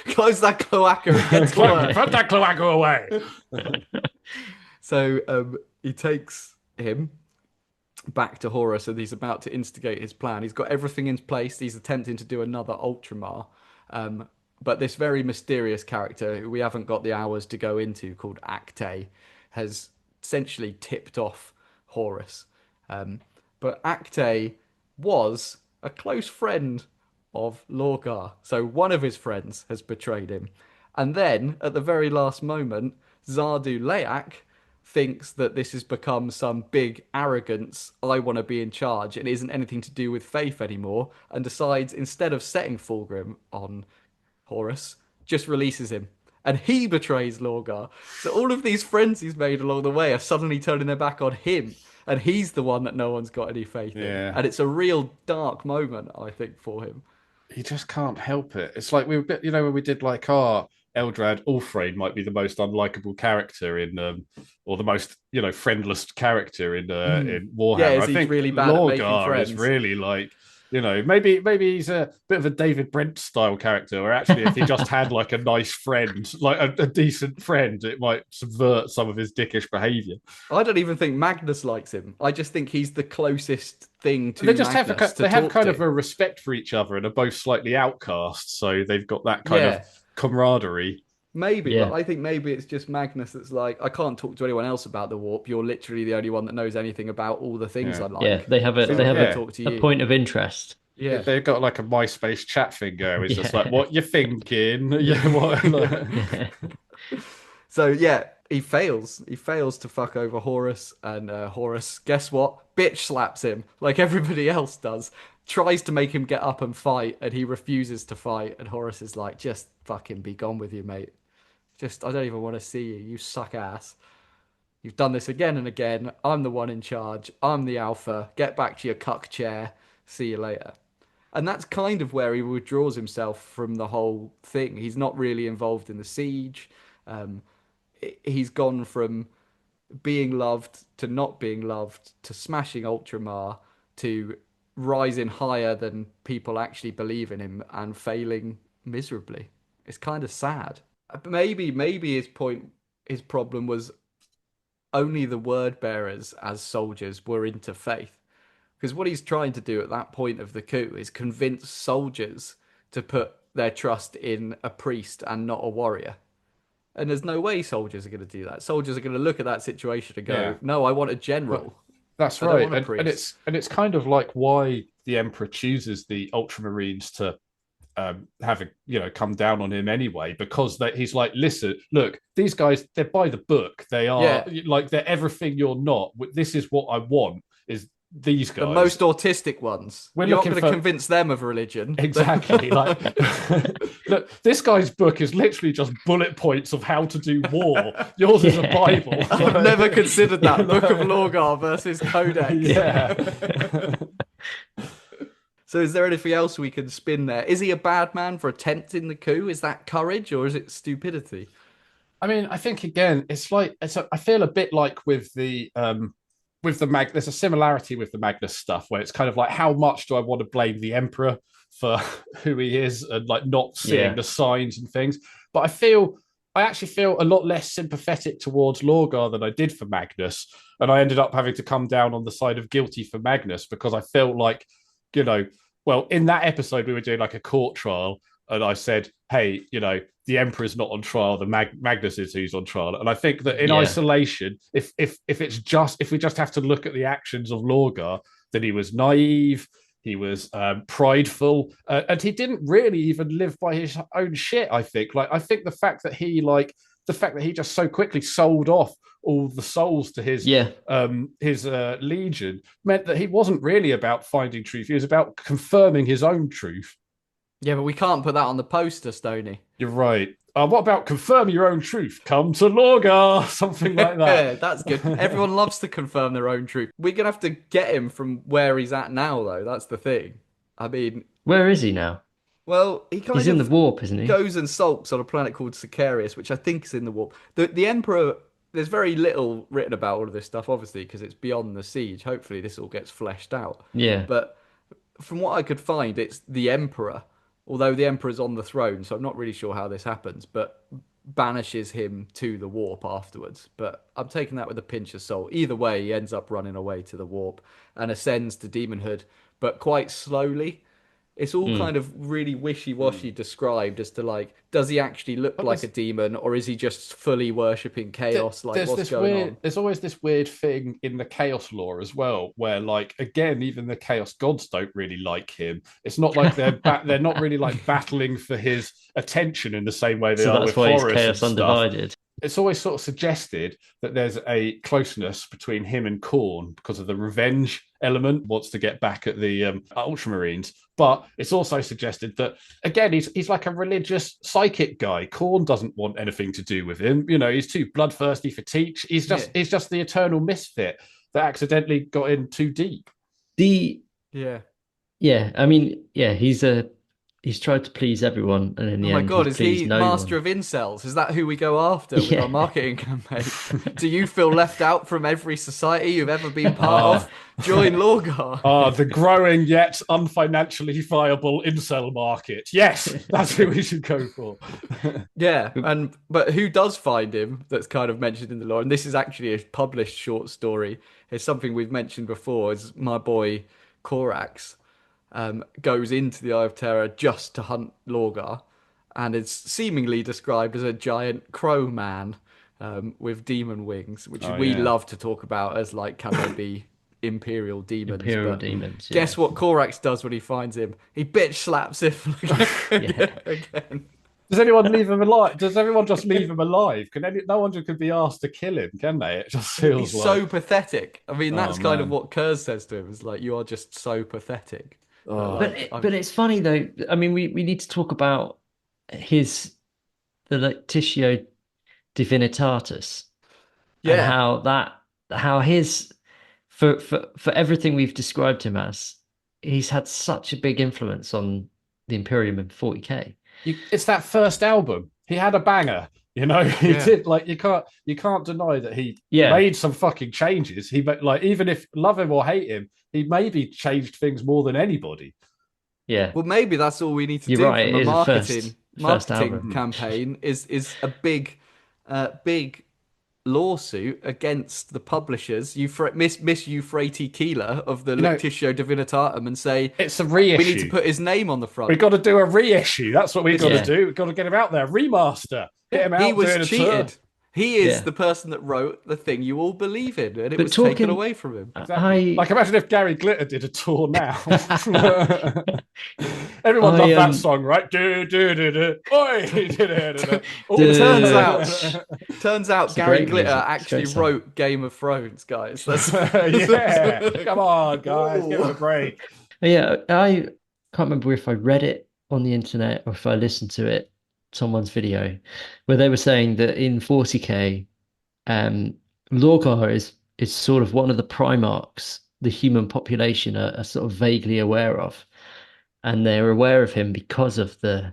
Close that cloaca and get to work. Put that cloaca away. So he takes him back to Horus, and he's about to instigate his plan. He's got everything in place. He's attempting to do another Ultramar. But this very mysterious character, who we haven't got the hours to go into, called Acte, has essentially tipped off Horus. But Acte was a close friend of Lorgar. So one of his friends has betrayed him. And then, at the very last moment, Zardu Leak thinks that this has become some big arrogance, I want to be in charge, and isn't anything to do with faith anymore, and decides, instead of setting Fulgrim on Horus, just releases him. And he betrays Lorgar. So all of these friends he's made along the way are suddenly turning their back on him. And he's the one that no one's got any faith in. And it's a real dark moment, I think, for him. He just can't help it. It's like when we did like Eldrad Ulfrane might be the most unlikable character in, or the most friendless character in Warhammer. Yeah, I think really bad at making Lorgar friends. is really like. Maybe he's a bit of a David Brent style character, or actually, if he just had like a nice friend, like a decent friend, it might subvert some of his dickish behaviour. I don't even think Magnus likes him. I just think he's the closest thing to. They just Magnus have kind of a respect for each other, and are both slightly outcasts, so they've got that kind of camaraderie. Maybe, but I think maybe it's just Magnus that's like, I can't talk to anyone else about the warp. You're literally the only one that knows anything about all the things I like. Yeah, they have a point of interest. Yeah, they've got like a MySpace chat thing going. It's just like, what you thinking? So yeah, he fails. He fails to fuck over Horus, and Horus, guess what? Bitch slaps him like everybody else does. Tries to make him get up and fight, and he refuses to fight. And Horus is like, just fucking be gone with you, mate. I don't even want to see you. You suck ass. You've done this again and again. I'm the one in charge. I'm the alpha. Get back to your cuck chair. See you later. And that's kind of where he withdraws himself from the whole thing. He's not really involved in the siege. He's gone from being loved to not being loved to smashing Ultramar to rising higher than people actually believe in him and failing miserably. It's kind of sad. Maybe his problem was only the word bearers as soldiers were into faith. Because what he's trying to do at that point of the coup is convince soldiers to put their trust in a priest and not a warrior. And there's no way soldiers are going to do that. Soldiers are going to look at that situation and go, no, I want a general. That's right. And it's kind of like why the Emperor chooses the Ultramarines to come down on him anyway, because he's like, listen, look, these guys, they're by the book. They are like, they're everything you're not. This is what I want, is these guys. The most autistic ones. You're not going to convince them of religion. Exactly. Look, this guy's book is literally just bullet points of how to do war. Yours is a Bible. I've never considered that. Book of Lorgar versus Codex. Yeah. So is there anything else we can spin there? Is he a bad man for attempting the coup? Is that courage or is it stupidity? I mean, I think again, I feel a bit like with the there's a similarity with the Magnus stuff where it's kind of like, how much do I want to blame the Emperor for who he is and like not seeing the signs and things? But I actually feel a lot less sympathetic towards Lorgar than I did for Magnus. And I ended up having to come down on the side of guilty for Magnus because I felt like, well, in that episode, we were doing like a court trial, and I said, hey, the Emperor's not on trial, the Magnus is who's on trial. And I think that in isolation, if we just have to look at the actions of Lorgar, then he was naive, he was prideful, and he didn't really even live by his own shit, I think. I think the fact that he just so quickly sold off all the souls to his legion meant that he wasn't really about finding truth. He was about confirming his own truth. Yeah, but we can't put that on the poster, Stoney. You're right. What about confirm your own truth? Come to Lorgar, something like that. Yeah, that's good. Everyone loves to confirm their own truth. We're going to have to get him from where he's at now, though. That's the thing. I mean... Where is he now? Well, he's in the warp, isn't he? Goes and sulks on a planet called Sicarius, which I think is in the warp. The Emperor... There's very little written about all of this stuff, obviously, because it's beyond the siege. Hopefully this all gets fleshed out. Yeah. But from what I could find, it's the Emperor, although the Emperor's on the throne, so I'm not really sure how this happens. But banishes him to the warp afterwards. But I'm taking that with a pinch of salt. Either way, he ends up running away to the warp and ascends to demonhood, but quite slowly. It's all kind of really wishy-washy described as to like, does he actually look like a demon, or is he just fully worshipping chaos? Like, what's going on? There's always this weird thing in the chaos lore as well, where like again, even the chaos gods don't really like him. It's not like they're not really like battling for his attention in the same way they So are that's with why he's Horus chaos and stuff. undivided. It's always sort of suggested that there's a closeness between him and Khorne because of the revenge element, wants to get back at the Ultramarines. But it's also suggested that, again, he's like a religious psychic guy. Khorne doesn't want anything to do with him. You know, he's too bloodthirsty for Teach. He's just the eternal misfit that accidentally got in too deep. I mean, he's tried to please everyone, and in the end, oh my god, he's is he pleased no master one. of incels? Is that who we go after with our marketing campaign? Do you feel left out from every society you've ever been part of? Join Lorgar. The growing yet unfinancially viable incel market. Yes, that's who we should go for. Yeah, but who does find him? That's kind of mentioned in the lore, and this is actually a published short story. It's something we've mentioned before. Is my boy Corax. Goes into the Eye of Terror just to hunt Lorgar, and is seemingly described as a giant crow man with demon wings, which we love to talk about as like, can they be Imperial demons? Demons. Yeah. Guess what Corax does when he finds him? He bitch slaps him again. Does anyone leave him alive? Does everyone just leave him alive? No one could be asked to kill him, can they? It just feels He's like so pathetic. I mean, that's kind of what Kurz says to him. Is like, you are just so pathetic. But it's funny though. I mean, we need to talk about the Lectitio Divinitatis, and how his for everything we've described him as, he's had such a big influence on the Imperium and 40K. It's that first album. He had a banger. You know, he did. Like, you can't deny that he made some fucking changes. He like, even if love him or hate him, he maybe changed things more than anybody. Yeah. Well, maybe that's all we need to do right, from a marketing campaign is a big lawsuit against the publishers, Miss Euphrates Keeler of the Lectitio Divinitatum, and say it's a reissue. We need to put his name on the front. We've got to do a reissue. That's what we've got to do. We've got to get him out there. Remaster. Get him out. He was cheated. He is Yeah. the person that wrote the thing you all believe in, and it was taken away from him. Exactly. Like, imagine if Gary Glitter did a tour now. Everyone loved that song, right? Do do do do. Oi! Turns out Gary Glitter actually wrote Game of Thrones, guys. Yeah. Come on, guys, give it a break. Yeah, I can't remember if I read it on the internet or if I listened to it, someone's video, where they were saying that in 40K, Lorgar is sort of one of the primarchs the human population are sort of vaguely aware of, and they're aware of him because of the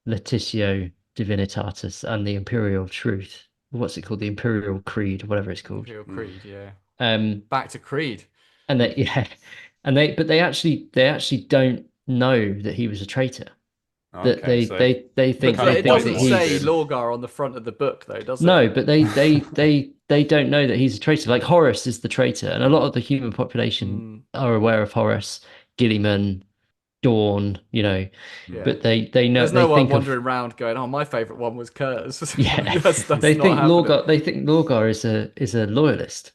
Lectitio Divinitatis and the Imperial Truth. What's it called? The Imperial Creed, or whatever it's called. Imperial Creed, yeah. Back to Creed. And they actually don't know that he was a traitor. That they think it doesn't that say Lorgar on the front of the book, though, does it? No, but they don't know that he's a traitor. Like, Horus is the traitor, and a lot of the human population are aware of Horus, Gilliman, Dawn, you know. Yeah. But they know. There's no one wandering around going, "Oh, my favourite one was Kurz." Yeah, they think Lorgar. They think Lorgar is a loyalist.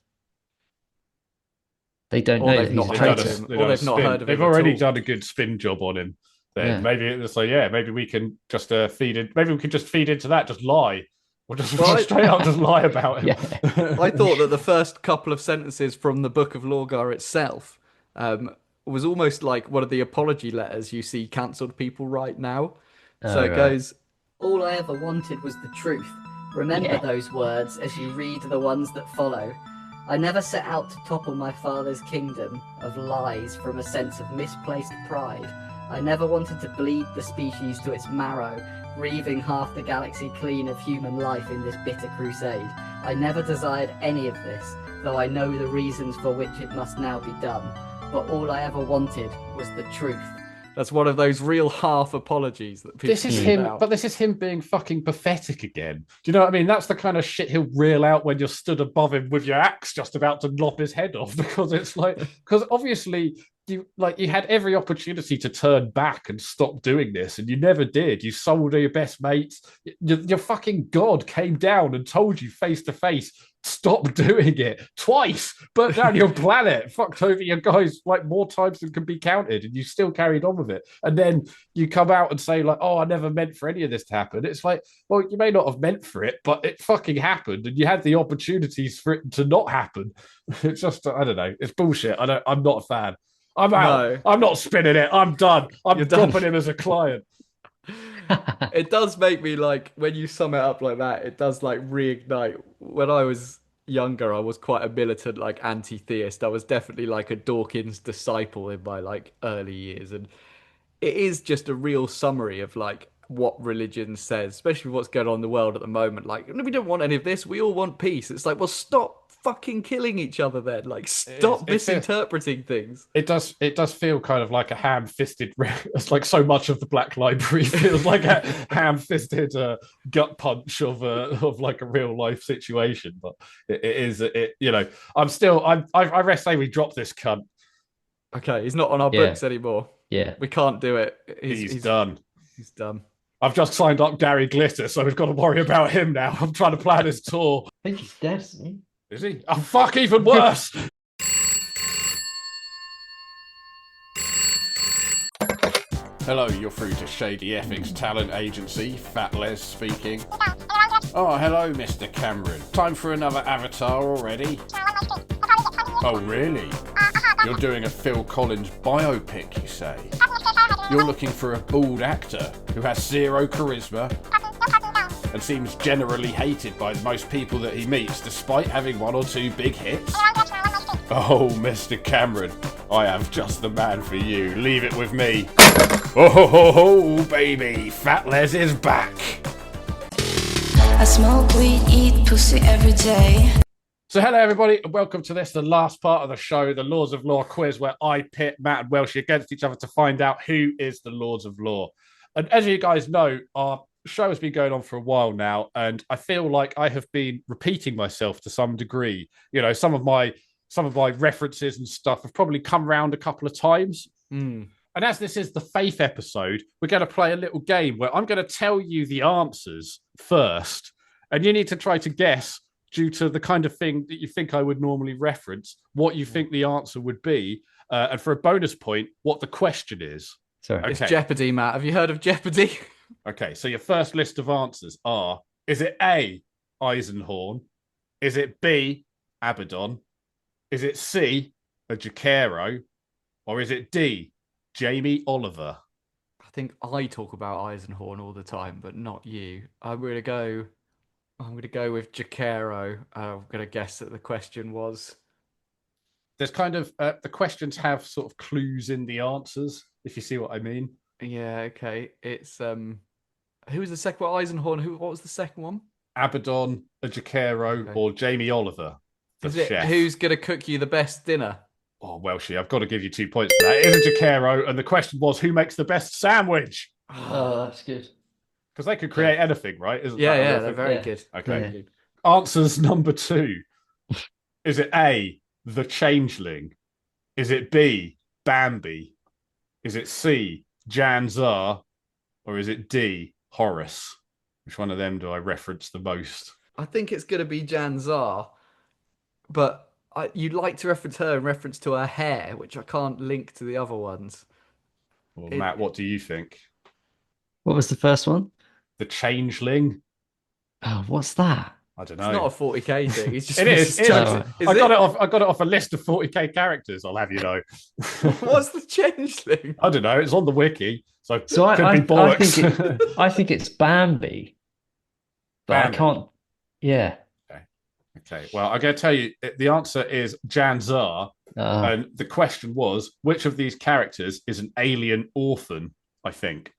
They don't know that he's a traitor. Or they've not heard of him. They've already done a good spin job on him. Then maybe it's like, maybe we can just feed it. Maybe we can just feed into that. Just lie. Or just straight up just lie about him. Yeah. I thought that the first couple of sentences from the Book of Lorgar itself was almost like one of the apology letters you see cancelled people write now. It goes, all I ever wanted was the truth. Remember those words as you read the ones that follow. I never set out to topple my father's kingdom of lies from a sense of misplaced pride. I never wanted to bleed the species to its marrow, reaving half the galaxy clean of human life in this bitter crusade. I never desired any of this, though I know the reasons for which it must now be done. But all I ever wanted was the truth. That's one of those real half apologies that people This is send him, out. but this is him being fucking pathetic again. Do you know what I mean? That's the kind of shit he'll reel out when you're stood above him with your axe just about to lop his head off, because it's like, because obviously you had every opportunity to turn back and stop doing this, and you never did. You sold your best mates. Your fucking god came down and told you face to face, stop doing it twice, burnt down your planet, fucked over your guys like more times than can be counted, and you still carried on with it. And then you come out and say like, oh, I never meant for any of this to happen. It's like, well, you may not have meant for it, but it fucking happened, and you had the opportunities for it to not happen. It's just, I don't know, it's bullshit. I'm not a fan. I'm out. No. I'm not spinning it. I'm done. I'm You're done. dropping him as a client. It does make me like, when you sum it up like that, it does like reignite. When I was younger, I was quite a militant like anti-theist. I was definitely like a Dawkins disciple in my like early years, and it is just a real summary of like what religion says, especially what's going on in the world at the moment. Like, we don't want any of this. We all want peace. It's like, well, stop fucking killing each other then. Like, stop misinterpreting things. It does feel kind of like a ham-fisted. It's like so much of the Black Library feels like a ham-fisted gut punch of like a real life situation. But it is you know, I say we drop this cunt. Okay, he's not on our books anymore. Yeah, we can't do it. He's done. He's done. I've just signed up Gary Glitter, so we've got to worry about him now. I'm trying to plan his tour. I think he's dead, isn't he? Is he? Oh, fuck, even worse. Hello, you're through to Shady Ethics Talent Agency. Fat Les speaking. Oh, hello, Mr. Cameron. Time for another avatar already? Oh, really? You're doing a Phil Collins biopic, you say? You're looking for a bald actor who has zero charisma and seems generally hated by most people that he meets, despite having one or two big hits? Oh, Mr. Cameron, I have just the man for you. Leave it with me. Oh, ho, ho, ho, baby, Fat Les is back. I smoke weed, eat pussy every day. So hello everybody, and welcome to the last part of the show, the Lords of Law quiz, where I pit Matt and Welshie against each other to find out who is the Lords of Law. And as you guys know, our show has been going on for a while now, and I feel like I have been repeating myself to some degree. You know, some of my references and stuff have probably come round a couple of times. And as this is the Faith episode, we're going to play a little game where I'm going to tell you the answers first, and you need to try to guess, due to the kind of thing that you think I would normally reference, what you think the answer would be, and for a bonus point, what the question is. Sorry. Okay. It's Jeopardy, Matt. Have you heard of Jeopardy? Okay, so your first list of answers are, is it A, Eisenhorn? Is it B, Abaddon? Is it C, a Jacaro? Or is it D, Jamie Oliver? I think I talk about Eisenhorn all the time, but not you. I'm going to go with Jacaro. I'm going to guess that the question was... There's kind of, the questions have sort of clues in the answers, if you see what I mean. Yeah, okay. It's, who was the second one? Eisenhorn. What was the second one? Abaddon, a Jacaro, or Jamie Oliver, the chef. Who's going to cook you the best dinner? Oh, Welshie, I've got to give you 2 points for that. It is a Jacaro, and the question was, who makes the best sandwich? Oh, that's good. Because they could create anything, right? Yeah, they're very good. Okay. Very good. Answers number 2. Is it A, the Changeling? Is it B, Bambi? Is it C, Janzar? Or is it D, Horace? Which one of them do I reference the most? I think it's going to be Janzar, but you'd like to reference her in reference to her hair, which I can't link to the other ones. Well, Matt, what do you think? What was the first one? The Changeling. Oh, what's that? I don't know. It's not a 40k thing. It's just it is. I got it off a list of 40k characters. I'll have you know. What's the Changeling? I don't know. It's on the wiki, so it could I be bollocks. I think it's Bambi, but Bambi. I can't. Yeah. Okay. Well, I'm going to tell you the answer is Janzar, and the question was, which of these characters is an alien orphan? I think.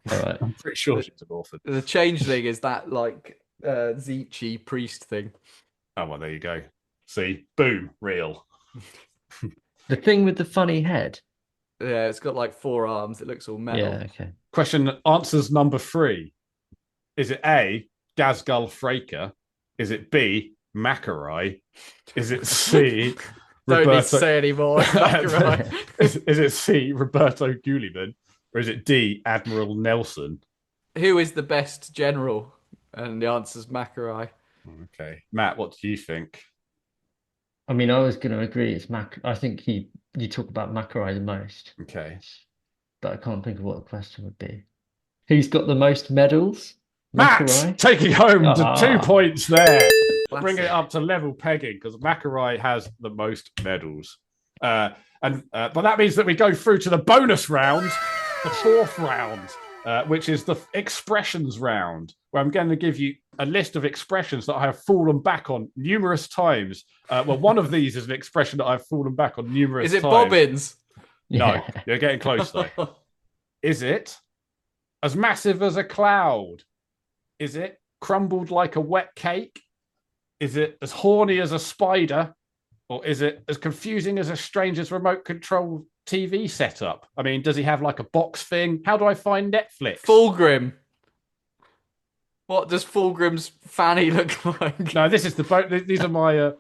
All right. I'm pretty sure she's an orphan. The Changeling is that like Zichi priest thing. Oh well, there you go. See, boom, real. The thing with the funny head. Yeah, it's got like 4 arms. It looks all metal. Yeah, okay. Question answers number 3. Is it A, Gazgul Fraker? Is it B, Macarai? Is it C, Don't need to say anymore. is it C, Roberto Guliman? Or is it D, Admiral Nelson? Who is the best general? And the answer's Macarai. Okay. Matt, what do you think? I mean, I was going to agree. It's I think you talk about Macarai the most. Okay. But I can't think of what the question would be. Who's got the most medals? Matt Macarai? taking home the 2 points there. Classic. Bring it up to level pegging because Macarai has the most medals. But that means that we go through to the bonus round, the 4th round, which is the expressions round, where I'm going to give you a list of expressions that I have fallen back on numerous times. Well, one of these is an expression that I've fallen back on numerous times. Is it bobbins? No, you're getting close though. Is it as massive as a cloud? Is it crumbled like a wet cake? Is it as horny as a spider? Or is it as confusing as a stranger's remote control TV setup? I mean, does he have like a box thing? How do I find Netflix? Fulgrim. What does Fulgrim's fanny look like? No, this is these are my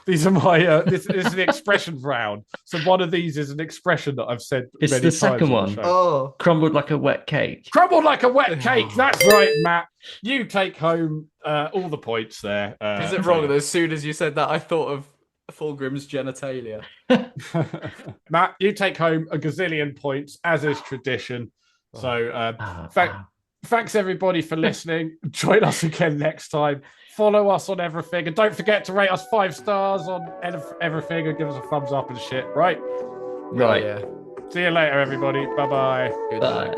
this is the expression round. So one of these is an expression that I've said It's many the times second on the one. show. Oh. Crumbled like a wet cake. Crumbled like a wet cake. That's right, Matt. You take home all the points there. Is it wrong that as soon as you said that, I thought of Fulgrim's genitalia? Matt, you take home a gazillion points, as is tradition. So thanks everybody for listening. Join us again next time. Follow us on everything. And don't forget to rate us 5 stars on everything and give us a thumbs up and shit, right? Right. Yeah. See you later, everybody. Bye-bye. Bye.